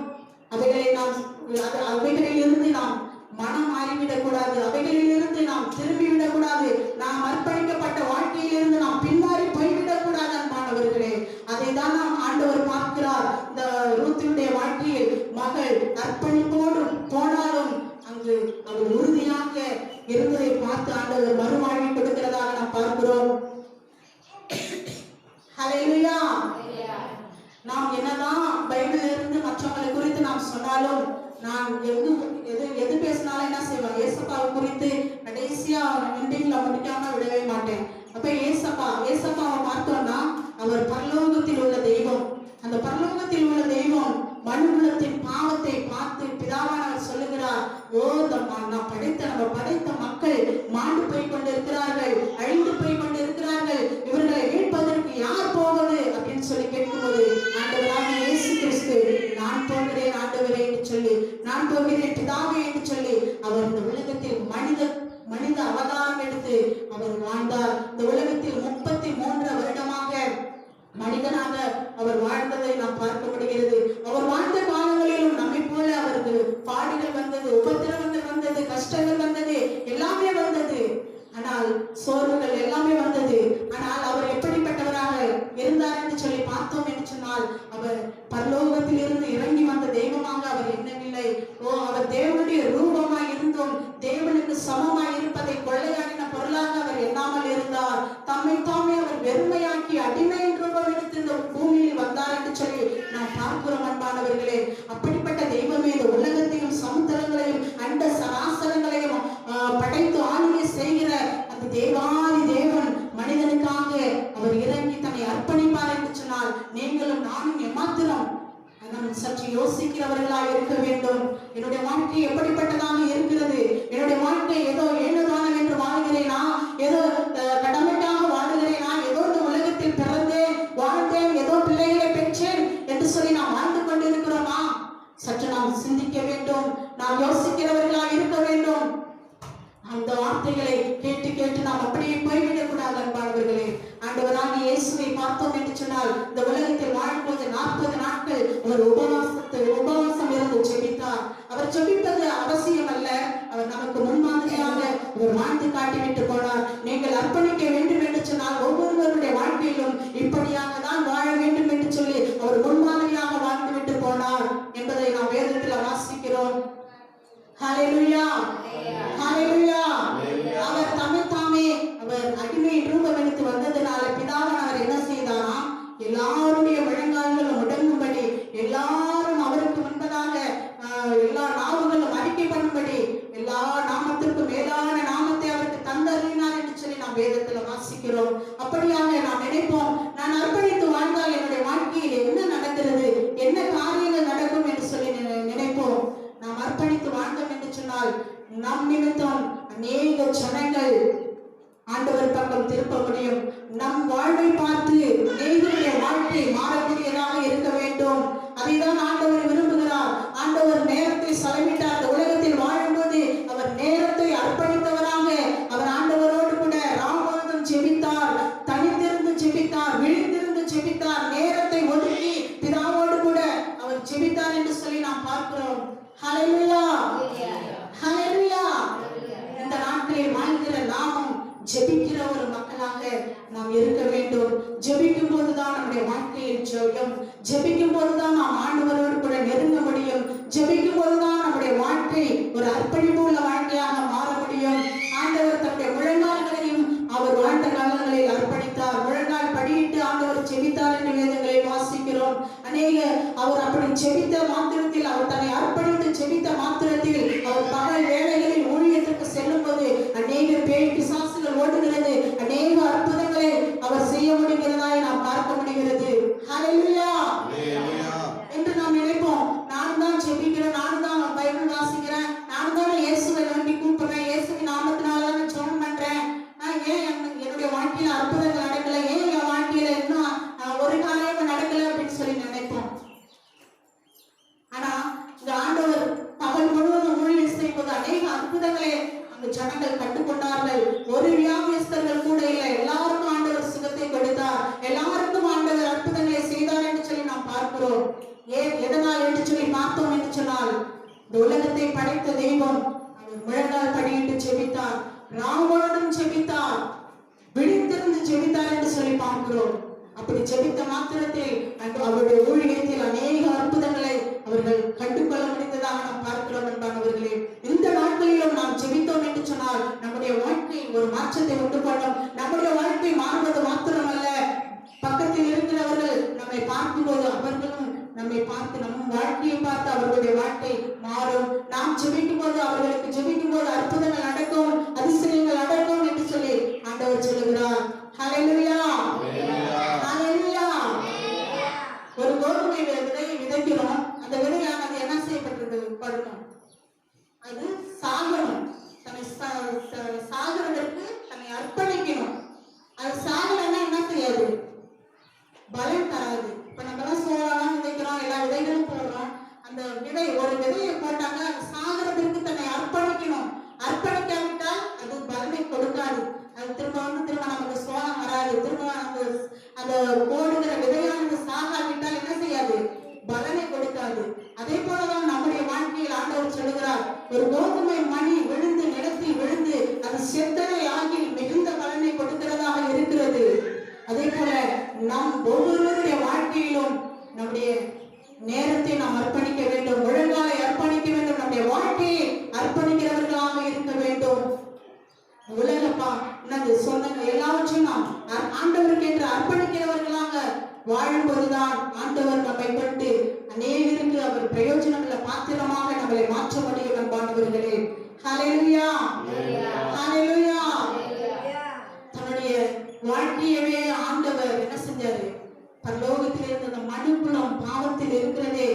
அவைகளிலிருந்து நாம் மனம் மாறிவிடக் கூடாது, அவைகளிலிருந்து நாம் திரும்பிவிடக் கூடாது, நாம் அர்ப்பணிக்கப்பட்ட வாழ்க்கையிலிருந்து நாம் பின்மாறி போய்விடக் கூடாது. அன்பானவர்களே, அதை தான் நாம் ஆண்டவர் பார்க்கிறார். இந்த ரூத்தினுடைய வாழ்க்கையில் மகள் அர்ப்பணிப்போடு போனாலும் அங்கு அவர் உறுதியாக இருந்ததை பார்த்து ஆண்டவர் மறுவாழ்வை கொடுக்கிறதாக நாம் பார்க்கிறோம். ஹல்லேலூயா. நாம் என்னதான் பைபிள்ல இருந்து மற்றவங்களை குறித்து நாம் சொன்னாலும், நான் எது பேசினாலும் என்ன செய்வேன், ஏசப்பாவை குறித்து கடைசியா எண்டிங்ல முடிக்காம விடவே மாட்டேன். அப்ப ஏசப்பாவை பார்த்தோம்னா அவர் பரலோகத்தில் உள்ள தெய்வம். அந்த பரலோகத்தில் உள்ள தெய்வம் மனுகுலத்தின் பாவத்தை பார்த்து பிதாவானவர் சொல்லுகிறார், நம்ம படைத்த மக்கள் மாண்டு போய் கொண்டிருக்கிறார்கள், அழிந்து போய் கொண்டிருக்கிறார்கள், இவர்களை மீட்பதற்கு யார் போவது அப்படின்னு சொல்லி கேட்கும்போது ஆண்டவராகிய இயேசு கிறிஸ்து, நான் போகிறேன் ஆண்டவரே என்று சொல்லி, நான் போகிறேன் பிதாவே என்று சொல்லி அவர் இந்த உலகத்தில் மனித அவதாரம் எடுத்து அவர் வாழ்ந்தார். இந்த உலகத்தில் 33 வருடமாக மனிதனாக அவர் வாழ்ந்ததை நாம் பார்க்க முடிகிறது. அவர் வாழ்ந்த காலங்களிலும் நம்மை போல அவருக்கு பாடுகள் வந்தது, உபத்திரவங்கள் வந்தது, கஷ்டங்கள் வந்தது, எல்லாமே வந்தது. ஆனால் சோர்வுகள் எல்லாமே வந்தது. ஆனால் அவர் எப்படிப்பட்டவராக இருந்தார் என்று சொல்லி பார்த்தோம் என்று சொன்னால், அவர் பரலோகத்தில் இருந்து இறங்கி வந்த தெய்வமாக அவர் எண்ணவில்லை. அவர் தேவனுடைய ரூபமாய் இருந்தும் தேவனுக்கு சமமாய் இருப்பதை கொள்ளையாடின பொருளாக அவர் எண்ணாமல் இருந்தார். தம்மை தாமே அவர் வெறுமையாக்கி அடிமையின் ரூபம் எடுத்து இந்த பூமியில் வந்தார் என்று சொல்லி நாம் பார்க்கிறோம். அன்பானவர்களே, அப்படிப்பட்ட தெய்வமே இந்த உலகத்தையும் சமுத்திரங்களையும் அண்ட சராசரங்களையும் படைத்து ஆளுகை செய்கிற அந்த தேவாதி தேவன் மனிதனுக்காக அவர் இறங்கி தன்னை அர்ப்பணிப்பார் என்று சொன்னால், நீங்களும் நானும் எம்மாத்திரம் நாம் சற்று யோசிக்கிறவர்களாக இருக்க வேண்டும். என்னுடைய வாழ்க்கை எப்படிப்பட்டதாக இருக்கிறது? என்னுடைய வாழ்க்கை ஏதோ ஏனோதானம் என்று வாழ்கிறேனா? ஏதோ கடமைக்காக வாழ்கிறேனா? ஏதோ இந்த உலகத்தில் பிறந்தேன், வாழ்ந்தேன், ஏதோ பிள்ளைகளை பெற்றேன் என்று சொல்லி நாம் வாழ்ந்து கொண்டிருக்கிறோமா? சற்று நாம் சிந்திக்க வேண்டும், நாம் யோசிக்கிறவர்களாக இருக்க வேண்டும். அந்த வார்த்தைகளை கேட்டு கேட்டு நாம் அப்படியே போய்விடக் கூடாது. அன்பானவர்களே, ஆண்டவராகிய இயேசுவை பார்த்தோம் என்று சொன்னால், இந்த உலகத்தில் வாழும்போது 40 நாட்கள் அவர் உபவாசம் இருந்து ஜெபித்தார். அவர் ஜெபிப்பது அவசியம் அல்ல, அவர் நமக்கு முன்மாதிரியாக அவர் வாழ்ந்து காட்டிவிட்டு போனார். நீங்கள் அர்ப்பணிக்க வேண்டும் என்று சொன்னால் ஒவ்வொருவருடைய வாழ்க்கையிலும் இப்படியாக தான் வாழ வேண்டும் என்று சொல்லி அவர் முன்மாதிரியாக வாழ்ந்துவிட்டு போனார் என்பதை நாம் வேதத்தில் வாசிக்கிறோம். ஹல்லேலூயா, ஹல்லேலூயா. அவர் தாமே அவர் அடிமை ரூபம் எடுத்து வந்ததுனால பிதாவானவர் என்ன செய்தாரா, எல்லாருடைய முழங்கால்களும் முடங்கும்படி, எல்லாரும் அவருக்கு முன்பதாக எல்லா நாவுகளும் அறிக்கை பண்ணும்படி, எல்லா நாமத்திற்கும் மேலான நாமத்தை அவருக்கு தந்தறினார் என்று சொல்லி நாம் வேதத்துல வாசிக்கிறோம். அப்படியாக நாம் நினைப்போம், நான் அர்ப்பணித்து வாழ்ந்தால் என்னுடைய வாழ்க்கையில் என்ன நடக்கிறது, என்ன காரியங்கள் நடக்கும் என்று சொல்லி நினைப்போம். நாம் அர்ப்பணித்து வாழ்ந்தோம் என்று சொன்னால் நம் நிமித்தம் அநேக ஜனங்கள் ஆண்டவர் பக்கம் திருப்ப முடியும். நம் வாழ்வை பார்த்து அநேகருடைய வாழ்க்கை மாறக்கூடியதாக இருக்க வேண்டும். அதைதான் ஆண்டவர் விரும்புகிறார். ஆண்டவர் நேரத்தை செலவிட்டார். அந்த உலகத்தில் வாழும்போது அவர் நேரத்தை அர்ப்பணித்தவராக அவர் ஆண்டவரோடு கூட ராமோதம் ஜெபித்தார், தனித்திருந்து ஜெபித்தார், விழித்திருந்து ஜெபித்தார், நேரத்தை ஒதுக்கி பிதாவோடு கூட அவர் ஜெபித்தார் என்று சொல்லி நாம் பார்க்கிறோம். ஹல்லேலூயா, ஹல்லேலூயா. இந்த நாட்களில் வாழ்கிற நாமும் ஜெபிக்கிற ஒரு மக்களாக நாம் இருக்க வேண்டும். ஜெபிக்கும் போதுதான் நம்முடைய வாழ்க்கையில் ஜெயம், ஜெபிக்கும் போதுதான் நாம் ஆண்டவரோடு கூட நெருங்க முடியும், ஜெபிக்கும் போதுதான் நம்முடைய வாழ்க்கை ஒரு அர்ப்பணிப்பு உள்ள வாழ்க்கையாக மாற முடியும். ஆண்டவர் தன்னுடைய முழங்கால்களையும் அவர் வாழ்ந்த காலங்களில் அர்ப்பணித்தார். முழங்கால் படியிட்டு ஆண்டவர் ஜெபித்தார் என்று வேதங்களில் வாசிக்கிறோம். அவர் அப்படி ஜெபித்த மாத்திரத்தில், அவர் தன்னை அர்ப்பணித்து ஜெபித்த மாத்திரத்தில் அவர் பகல் வேளைகளில் ஊழியத்திற்கு செல்லும் போது அநேக பேய் பிசாசுகள் ஓடுகிறது, அநேக அற்புதங்களை அவர் செய்ய முடிகிறதாய் நாம் பார்க்க முடிகிறது. ஹல்லேலூயா என்று நாம் நினைப்போம். நான் தான் ஜெபிக்கிறேன், நான் தான் பைபிள் வாசிக்கிறேன், நான் தான் இயேசுவை நோக்கி கூப்பிடுறேன், இயேசுவின் நாமத்தினால தான் ஜெபம் பண்றேன், ஏன் என்னுடைய வாழ்க்கையில அற்புதங்கள் நடக்கல, ஏன் என் வாழ்க்கையில இன்னும் ஒரு காரியமும் நடக்கல அப்படின்னு சொல்லி நினைப்போம். ஆனா இந்த ஆண்டவர் பகல் முழுவதும் ஊழியம் செய்யும்போது அநேக அற்புதங்களை அந்த ஜனங்கள் கண்டுகொண்டார்கள். ஒரு வியாதியஸ்தர்கள் கூட இல்லை, எல்லாருக்கும் ஆண்டவர் சுகத்தை கொடுத்தார், எல்லாருக்கும் ஆண்டவர் அற்புதங்களை செய்தார் என்று சொல்லி நாம் பார்க்கிறோம். ஏன் எதனால் என்று சொல்லி பார்த்தோம் என்று சொன்னால், இந்த உலகத்தை படைத்த தெய்வம் அவர் முழங்கால் படியிட்டு ஜெபித்தார், ராமுடன் ஜெபித்தார், விழித்திருந்து ஜெபித்தார் என்று சொல்லி பார்க்கிறோம். அப்படி ஜெபித்த மாத்திரத்தில் அவருடைய ஊழியத்தில் அநேக அற்புதங்களை அவர்கள் கண்டுகொள்ள முடிந்ததாக நாம் பார்க்கிறோம். என்பானவர்களே, இந்த நாட்களிலும் நாம் ஜெபித்தோம் என்று சொன்னால் நம்முடைய வாழ்க்கை ஒரு மாற்றத்தை உண்டு பண்ணும். நம்முடைய வாழ்க்கை மாறுவது மாத்திரமல்ல, பக்கத்தில் இருக்கிறவர்கள் நம்மை பார்க்கும்போது அவர்களும் நம்மை பார்த்து நம் வாழ்க்கையை பார்த்து அவர்களுடைய வாழ்க்கை மாறும். நாம் ஜெபிக்கும் போது அவர்களுக்கு ஜெபிக்கும் போது அற்புதங்கள் நடக்கும், அதிசயங்கள் நடக்கும் என்று சொல்லி ஆண்டவர் சொல்லுகிறார். ஹல்லேலூயா, ஹல்லேலூயா. ஒரு கோதுமை விதையை விதைக்கிறோம், அந்த விதையானது என்ன செய்யப்பட்டிருக்கணும்? அது சாகணும். தன்னை சாகிறதற்கு தன்னை அர்ப்பணிக்கணும். அது சாகலைன்னா என்ன செய்யாது? பலன் தராது. இப்ப நம்ம எல்லாம் சோளம் விதைக்கிறோம், எல்லா விதைகளும் போடுறோம். அந்த விதை ஒரு விதையை போட்டாங்க, அது சாகிறதற்கு தன்னை அர்ப்பணிக்கணும். அர்ப்பணிக்காவிட்டால் அது பலனை கொடுக்காது. அது திரும்ப நமக்கு சோளம் வராது. திரும்ப அந்த போடுகிற விதையானது சாகாவிட்டால் என்ன செய்யாது? பலனை கொடுக்காது. அதே போலதான் நம்முடைய வாழ்க்கையில் ஆண்டவர் சொல்லுகிறார், ஒரு கோதுமை மணி விழுந்து நிலத்தில் விழுந்து அது செத்தனை ஆகி மிகுந்த பலனை கொடுக்கிறதாக இருக்கிறது. அதே போல நம் ஒவ்வொருவருடைய வாழ்க்கையிலும் நம்முடைய நேரத்தை நாம் அர்ப்பணிக்க வேண்டும், முழங்காலை அர்ப்பணிக்க வேண்டும், நம்முடைய வாழ்க்கையை அர்ப்பணிக்கிறவர்களாக இருக்க வேண்டும். உலகப்பா என்னது சொந்தங்கள் எல்லாவற்றையும் நாம் ஆண்டவருக்கு என்று அர்ப்பணிக்கிறவர்களாக வாழும்போதுதான் ஆண்டவர் நம்மை கொண்டு அநேகருக்கு அவர் பிரயோஜனமுள்ள பாத்திரமாக நம்மளை மாற்ற முடியும். அன்பானவர்களே, ஹல்லேலூயா, ஹல்லேலூயா. தன்னுடைய வாழ்க்கையவே ஆண்டவர் என்ன செஞ்சாரு? பரலோகத்தில் இருந்த அந்த மனுக்குலம் பாவத்தில் இருக்கிறதே,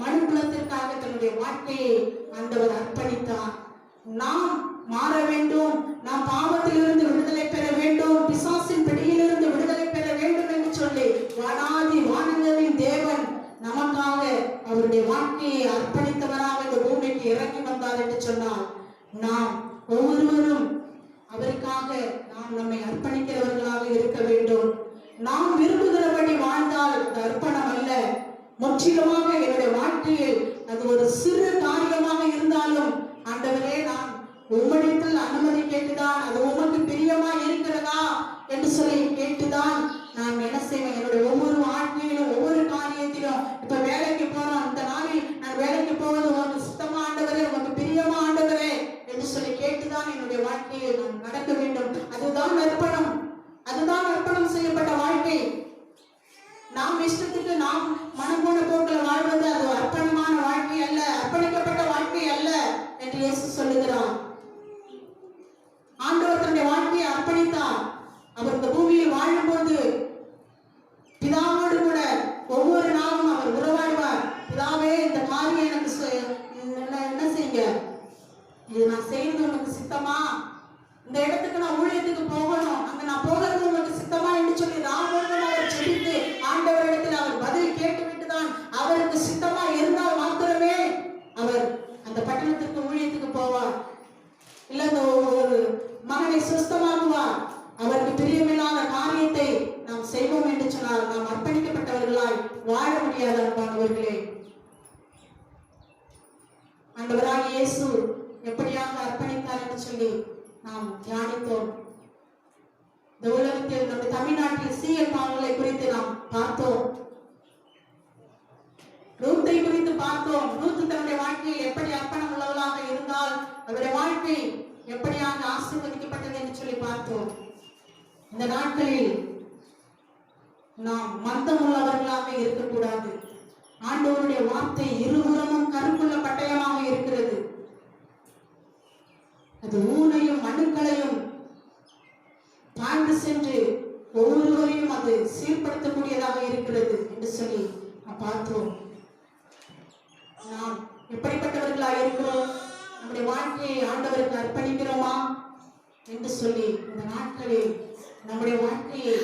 மனுக்குலத்திற்காக தன்னுடைய வாழ்க்கையை ஆண்டவர் அர்ப்பணித்தார். நாம் மாற வேண்டும், நாம் பாவத்திலிருந்து விடுதலை பெற வேண்டும், பிசாசின் பிடியிலிருந்து விடுதலை பெற வேண்டும் என்று சொல்லி வானாதி வானங்களின் தேவன் நமக்காக அவருடைய வாழ்க்கையை அர்ப்பணித்தவராக இந்த பூமிக்கு இறங்கி வந்தார் என்று சொன்னால், நாம் ஒவ்வொருவரும் அவருக்காக நாம் நம்மை அர்ப்பணிக்கிறவர்களாக இருக்க வேண்டும். நாம் விரும்புகிறபடி வாழ்ந்தால் அது அர்ப்பணம் அல்ல. முற்றிலுமாக என்னுடைய வாழ்க்கையில் அது ஒரு சிறு காரியமாக இருந்தாலும், ஆண்டவரே நான் உம்மிடத்தில் அனுமதி கேட்டுதான், அது உமக்கு பிரியமா இருக்கிறதா என்று சொல்லி கேட்டுதான் நான் என்ன செய்வேன். என்னுடைய ஒவ்வொரு வாழ்க்கையிலும் ஒவ்வொரு காரியத்திலும், இப்ப வேலைக்கு போறோம், இந்த நாளில் நான் வேலைக்கு போவது உமக்கு சுத்தமா ஆண்டவரே, உமக்கு பிரியமா ஆண்டவரே என்று சொல்லி கேட்டுதான் என்னுடைய வாழ்க்கையை நான் நடக்க வேண்டும். அதுதான் அர்ப்பணம், அதுதான் அர்ப்பணம் செய்யப்பட்ட வாழ்க்கை. நாம் இஷ்டத்துக்கு நாம் மனம் போன போக்கில் வாழ்வது அது அர்ப்பணமான வாழ்க்கை அல்ல, அர்ப்பணிக்கப்பட்ட வாழ்க்கை அல்ல என்று இயேசு சொல்லுகிறார். ஆண்டவர் தன்னுடைய வாழ்க்கையை அர்ப்பணித்தார். அவர் இந்த பூமியில் வாழும்போது பிதாவோடு கூட ஒவ்வொரு நாளும் அவர் உறவாடுவார். பிதாவே, இந்த காரியம் எனக்கு என்ன செய்யுங்க, இது நான் செய்யறது உனக்கு சித்தமா? இந்த இடத்துக்கு நான் ஊழியத்துக்கு போகணும், அங்க நான் போகிறது உங்களுக்கு சித்தமா என்று சொல்லி ராமுடன் அவர் ஜெபித்து ஆண்டவரிடத்தில் அவர் பதில் கேட்டுவிட்டுதான் அவருக்கு சித்தமா இருந்தால் மாத்திரமே அவர் அந்த பட்டணத்திற்கு ஊழியத்துக்கு போவார். இல்ல ஒரு மகனை சுஸ்தமாக்குவார். அவருக்கு பிரியமில்லாத காரியத்தை நாம் செய்வோம் என்று சொன்னால் நாம் அர்ப்பணிக்கப்பட்டவர்களாய் வாழ முடியாது. அன்பானவர்களே, ஆண்டவராகிய இயேசு எப்படியாக அர்ப்பணித்தார் என்று சொல்லி நாம் தியானித்தோம். இந்த உலகத்தில் நம்ம தமிழ்நாட்டில் சீஎல் பாவங்களை குறித்து நாம் பார்த்தோம், ரூத்தை குறித்து பார்த்தோம். ரூத் தன்னுடைய வாழ்க்கையில் எப்படி அர்ப்பணம் உள்ளவளாக இருந்தால் அவருடைய வாழ்க்கை எப்படியாக ஆசீர்வதிக்கப்பட்டது என்று சொல்லி பார்த்தோம். இந்த நாட்களில் நாம் மந்தம் உள்ளவர்களாக இருக்கக்கூடாது. ஆண்டவருடைய வார்த்தை இருபுறமும் கருப்புள்ள பட்டயமாக இருக்கிறது. அது ஊனையும் மனுக்களையும் தாழ்ந்து சென்று ஒவ்வொருவரையும் அது சீர்படுத்தக்கூடியதாக இருக்கிறது என்று சொல்லி நாம் பார்த்தோம். நாம் எப்படிப்பட்டவர்களாக இருக்கிறோம்? நம்முடைய வாழ்க்கையை ஆண்டவருக்கு அர்ப்பணிக்கிறோமா என்று சொல்லி இந்த நாட்களில் நம்முடைய வாழ்க்கையை,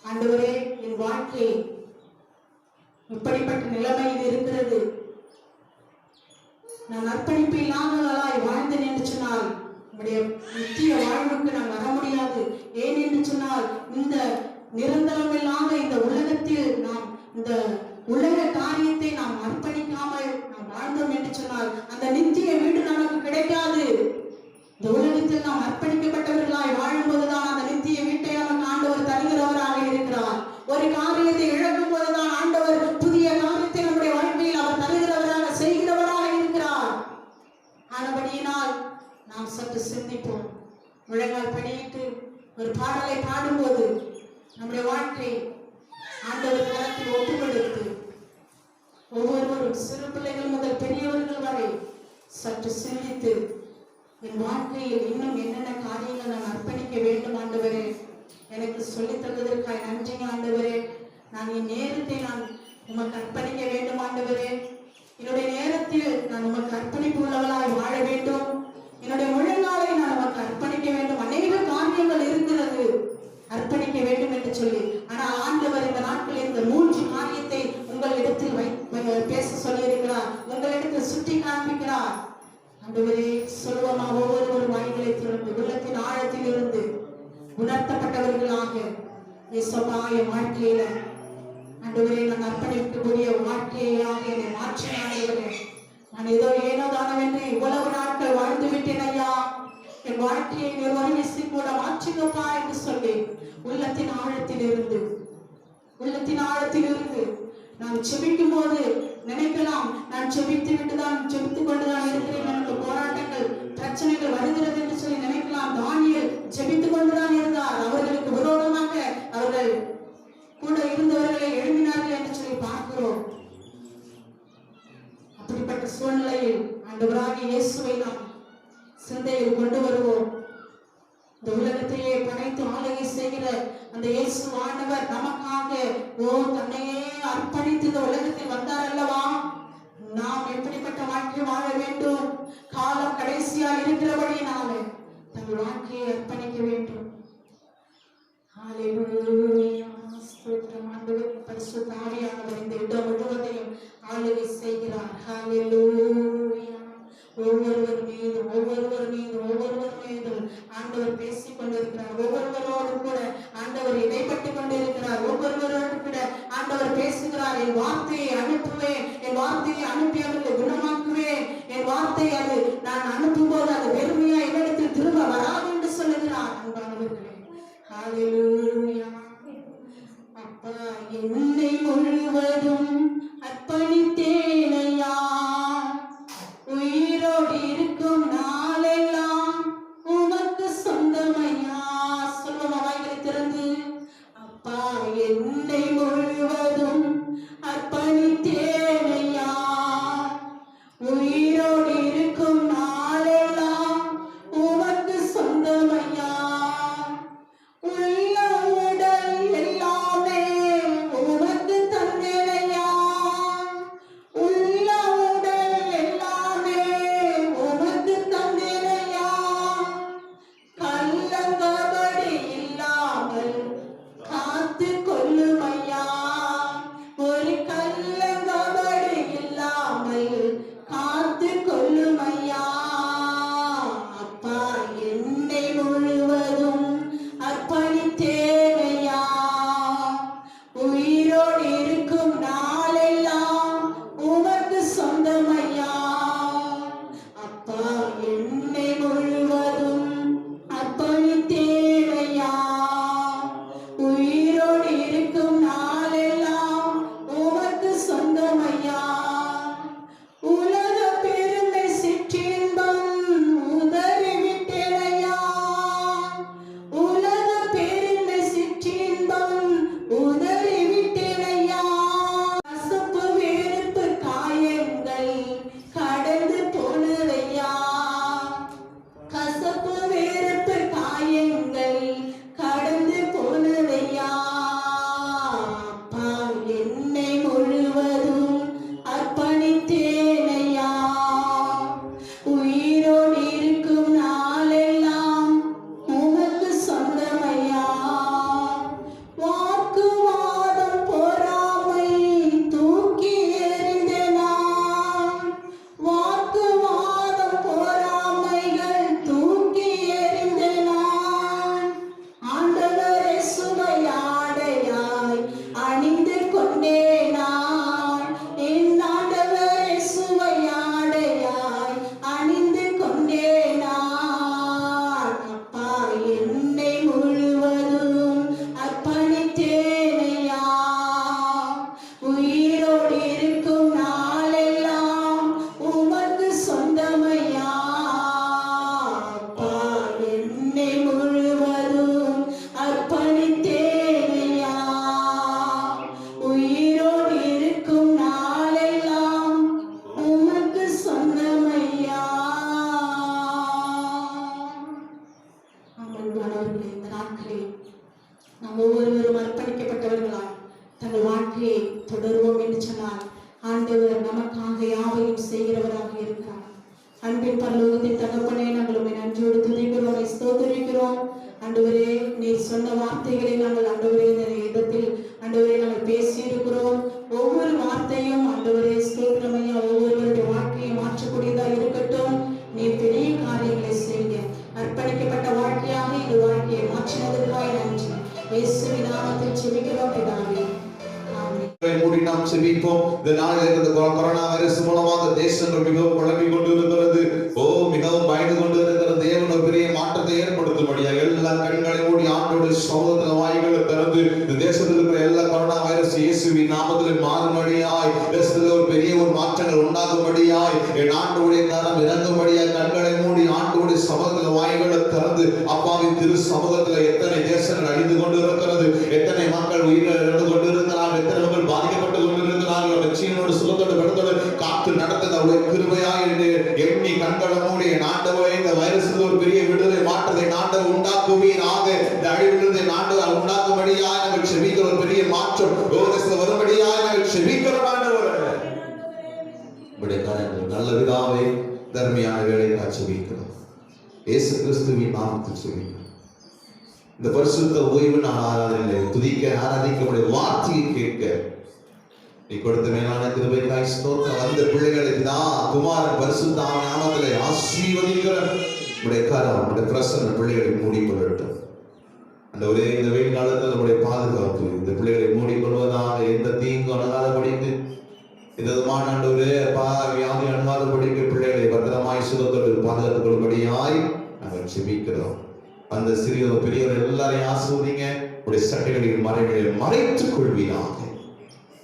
ஆண்டவரே என் வாழ்க்கை இப்படிப்பட்ட நிலைமையில் இருக்கிறது, நான் அர்ப்பணிப்பு இல்லாதவர்களாய் வாழ்ந்தேன் என்று சொன்னால் நம்முடைய நித்திய வாழ்வுக்கு நாம் வர முடியாது. ஏன் என்று சொன்னால், இந்த நிரந்தரமில்லாத இந்த உலகத்தில் நாம் இந்த உலக காரியத்தை நாம் அர்ப்பணிக்காமல் நாம் வாழ்ந்தோம் என்று சொன்னால் அந்த நித்திய வீடு நமக்கு கிடைக்காது. இந்த உலகத்தில் நாம் அர்ப்பணிக்கப்பட்டவர்களாய் வாழும்போதுதான் அந்த நித்திய வீட்டை நமக்கு ஆண்டவர் தருகிறவராக இருக்கிறார். ஒரு காரியத்தை இழக்கும் போதுதான் ஆண்டவர் புதிய காரியத்தை நம்முடைய வாழ்க்கையில் அவர் தருகிறவராக செய்கிறவராக இருக்கிறார். ஆனபடியினால் நாம் சற்று சிந்திப்போம். முழங்கால் படியிட்டு ஒரு பாடலை பாடும்போது நம்முடைய வாழ்க்கை ஆண்டவர் கரத்தில் ஒப்பு கொடுத்து ஒவ்வொருவரும் சிறு பிள்ளைகள் முதல் பெரியவர்கள் வரை சற்று சிந்தித்து, என் வாழ்க்கையில் இன்னும் என்னென்ன காரியங்கள் நான் அர்ப்பணிக்க வேண்டும் ஆண்டவரே, எனக்கு சொல்லித் தந்ததற்காக நன்றி ஆண்டவரே. நான் என் நேரத்தை நான் உமக்கு அர்ப்பணிக்க வேண்டும் ஆண்டவரே. என்னுடைய நேரத்தில் நான் உமக்கு அர்ப்பணிப்பு உள்ளவளாய் வாழ வேண்டும். என்னுடைய முழங்காலை நான் உமக்கு அர்ப்பணிக்க வேண்டும். அநேக காரியங்கள் இருக்கிறது அர்ப்பணிக்க வேண்டும் என்று சொல்லி, ஆனால் ஆண்டவர் இந்த நாட்களில் இந்த 3 காரியத்தை உங்களிடத்தில் பேச சொல்லியிருக்கிறார், உங்களிடத்தில் சுட்டி காண்பிக்கிறார். ஆண்டவரே, சொல்லுவோமா? ஒவ்வொரு வாய்களை திறந்து உள்ளத்தின் ஆழத்தில் இருந்து உணர்த்தப்பட்டவர்களாக இயேசுவாய வாழ்க்கையில ஆண்டவரே நான் அர்ப்பணிக்கக்கூடிய வாழ்க்கையாக என்னை மாற்றின ஆண்டவரே. நான் ஏனோ தானவென்று இவ்வளவு நாட்கள் வாழ்ந்து விட்டேன் ஐயா, என் வாழ்க்கையை ஒரு விசை கூட மாற்றினப்பா என்று சொல்லி உள்ளத்தின் ஆழத்தில் இருந்து நான் செபிக்கும் போது நினைக்கலாம், நான் செபித்துக் கொண்டுதான் இருக்கிறேன், எனக்கு போராட்டங்கள் பிரச்சனைகள் வருகிறது என்று சொல்லி நினைக்கலாம். தானியேல் செபித்துக் கொண்டுதான் இருந்தார். அவர்களுக்கு விரோதமாக அவர்கள் கூட இருந்தவர்களை எழுப்பினார்கள் என்று சொல்லி பார்க்கிறோம். அப்படிப்பட்ட சூழ்நிலையில் ஆண்டவராகிய இயேசுவை நாம் சிந்தையில் கொண்டு வருவோம். இந்த உலகத்தையே படைத்து ஆளுகை செய்கிற அந்த இயேசு ஆண்டவர் நமக்காக தன்னையே அர்ப்பணித்து இந்த உலகத்தில் வந்தார் அல்லவா? நாம் எப்படிப்பட்ட வாழ்க்கை வாழ வேண்டும்? காலம் கடைசியா இருக்கிறபடியினாலே தங்கள் வாழ்க்கையை அர்ப்பணிக்க வேண்டும். ஹல்லேலூயா, ஸ்தோத்திரம் ஆண்டவரே. பரிசுத்த ஆவியானவர் இந்த இடம் முழுவதையும் ஆளுகை செய்கிறார். ஹல்லேலூயா. ஒவ்வொருவர் மீதும் ஆண்டவர் பேசிக் கொண்டிருக்கிறார். ஒவ்வொருவரோடு கூட ஆண்டவர் இடைப்பட்டுக் கொண்டிருக்கிறார். ஒவ்வொருவரோடு கூட ஆண்டவர் பேசுகிறார். என் வார்த்தையை அனுப்புவேன், என் வார்த்தையை அனுப்பி அவர்களை குணமாக்குவேன், என் வார்த்தை அது நான் அனுப்பும் போது அது வெறுமையா என்னிடத்தில் திரும்ப வராது என்று சொல்லுகிறார். அன்பானவர்களே, ஹல்லேலூயா. அப்பா, என்னை முழுவதும் அர்ப்பணித்தேனையா, உயிரோடு இருக்கும் நாளெல்லாம் உமக்கு சொந்தமையா. சொல்லுவோம் வாய்களை திறந்து. அப்பா, என்னை முழுவதும் அர்ப்பணித்தேனையா, உயிரோடு இருக்கும் நாளெல்லாம் நாம் ஒவ்வொருவரும் அர்ப்பணிக்கப்பட்டவர்களாய் தங்கள் வாழ்க்கையை தொடருவோம் என்று சொன்னால் ஆண்டவர் நமக்காக யாவையும் செய்கிறவராக இருக்கிறார். அன்பின் பரலோகத்தின் தகப்பனே, நாங்கள் உம்மை நன்றியோடு துதிக்கிறோம், ஸ்தோத்திரிக்கிறோம். ஆண்டவரே, நீர் சொன்ன வார்த்தைகளை நாங்கள் ஆண்டவரே இந்த இடத்தில் ஆண்டவரே நாங்கள் பேசியிருக்கிறோம். ஒவ்வொரு வார்த்தையும் ஆண்டவரே ஸ்தோத்திரமையா ஒவ்வொருவருடைய வாழ்க்கையை மாற்றக்கூடியதாக இருக்கட்டும். நீர் பெரிய காரியங்களை செய்ய அர்ப்பணிக்கப்பட்ட வாழ்க்கையாக இந்த வாழ்க்கையை மாற்றினதற்காக நன்றி. இயேசுவின் நாமத்தில் ஜெபிக்கிறோம் பிதாவே, ஆமென். மூடி நாம் செபிப்போம். இந்த நாளில் இந்த கொரோனா வைரஸ் மூலமாக தேசங்கள் மிகவும் குழம்பிக் கொண்டிருக்கிறது. மிகவும் பயந்து கொண்டிருக்கிற தேவன் ஒரு பெரிய மாற்றத்தை ஏற்படுத்தும்படியா எல்லா கண்களை மூடி ஆண்டோடு சகோதர வாய்களை திறந்து இந்த தேசத்தில் இருக்கிற எல்லா கொரோனா வைரஸ் இயேசுவின் நாமத்தில் மாறும்படியாய், தேசத்தில் ஒரு பெரிய ஒரு மாற்றங்கள் உண்டாகும்படியாய், என் ஆண்டோடைய கரம் இறங்கும்படியாய் கண்களை மூடி ஆண்டோடைய சகோதர வாய்களை திறந்து அப்பாவின் திரு சமூகத்தில் எத்தனை தேசங்கள் அழிந்து கொண்டிருக்கிறது, எத்தனை மக்கள் உயிரிழந்து இழந்து கொண்டிருக்கிறார்கள், எத்தனை மக்கள் பாதிக்கப்பட்டு கொண்டிருக்கிறார்கள், வெற்றியோடு சுகத்தோடு வெடுத்தோடு காத்து நடத்த அவருடைய கிருபையாய் என்று எண்ணி கண்களை மூடி ஆண்டவரே இந்த வைரஸில் ஒரு பெரிய விடுதலை மாற்றத்தை ஆண்டவர் உண்டாக்குவீராக. இந்த அழிவிலிருந்து ஆண்டவர் உண்டாக்கும்படியாய் நாங்கள் செபிக்கிறோம். ஒரு பெரிய மாற்றம் தேசத்தில் வரும்படியாய் நாங்கள் செபிக்கிறோம். ஆண்டவரே உம்முடைய கரங்கள் நல்ல பிதாவே, தர்மையான வேலைக்காக செபிக்கிறோம். இயேசு கிறிஸ்துவின் நாமத்தில் செபிக்கிறோம். இந்த பரிசுத்த ஓய்வு நாள் ஆராதனையிலே துதிக்க ஆராதிக்க உடைய வார்த்தையை கேட்க நீ கொடுத்த மேலான கிருபைக்காய் ஸ்தோத்திரம். அந்த பிள்ளைகளை தான் குமாரன் பரிசுத்த நாமத்திலே ஆசீர்வதிக்கிற உடைய கரம் உடைய பிரசன்ன பிள்ளைகளை மூடிக்கொள்ளட்டும். அந்த ஒரே இந்த வெயில் காலத்தில் நம்முடைய பாதுகாப்பு இந்த பிள்ளைகளை மூடிக்கொள்வதாக, எந்த தீங்கு அணுகாதபடிக்கு இந்த விதமான ஆண்டவரே வியாதி அணுகாதபடிக்கு பிள்ளைகளை பத்திரமாய் சுகத்தோடு பாதுகாத்துக் கொள்ளும்படியாய் நாங்கள் செபிக்கிறோம். அந்த சிறியவர் பெரியவர் எல்லாரையும் ஆசீர்வதிங்க. உடைய சட்டைகளின் மறைகளை மறைத்துக் கொள்வீராக.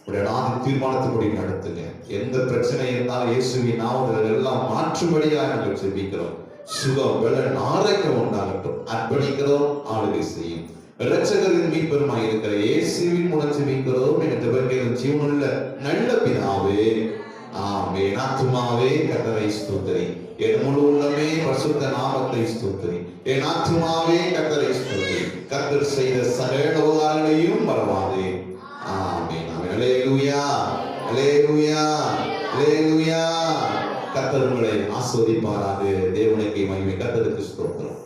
உடைய நாதி தீர்மானத்துப்படி நடத்துங்க. எந்த பிரச்சனை இருந்தாலும் இயேசுவின் நாமத்தில் எல்லாம் மாற்றும்படியாக நாங்கள் செபிக்கிறோம். சுகம் பலன் ஆரோக்கியம் உண்டாகட்டும். அர்ப்பணிக்கிறோம், ஆளுகை செய்யும். இரட்சகரின் மீட்பெருமாய் இருக்கிற இயேசுவின் மூலம் செபிக்கிறோம். எங்கள் ஜெபங்களின் ஜீவனுள்ள நல்ல பிதாவே, ஆமென். ஆத்துமாவே கர்த்தரை ஸ்தோத்திரி, என் முழு உள்ளமே பரிசுத்த நாமத்தை ஸ்தோத்திரி. என் ஆத்துமாவே கர்த்தரை ஸ்தோத்திரி, கர்த்தர் செய்த சகல உபகாரங்களையும் மறவாதே. ஆமென், ஆமென். அல்லேலூயா, அல்லேலூயா, அல்லேலூயா. கர்த்தர் உங்களை ஆசீர்வதிப்பாராக. தேவனுக்கு மகிமை. கர்த்தருக்கு ஸ்தோத்திரம்.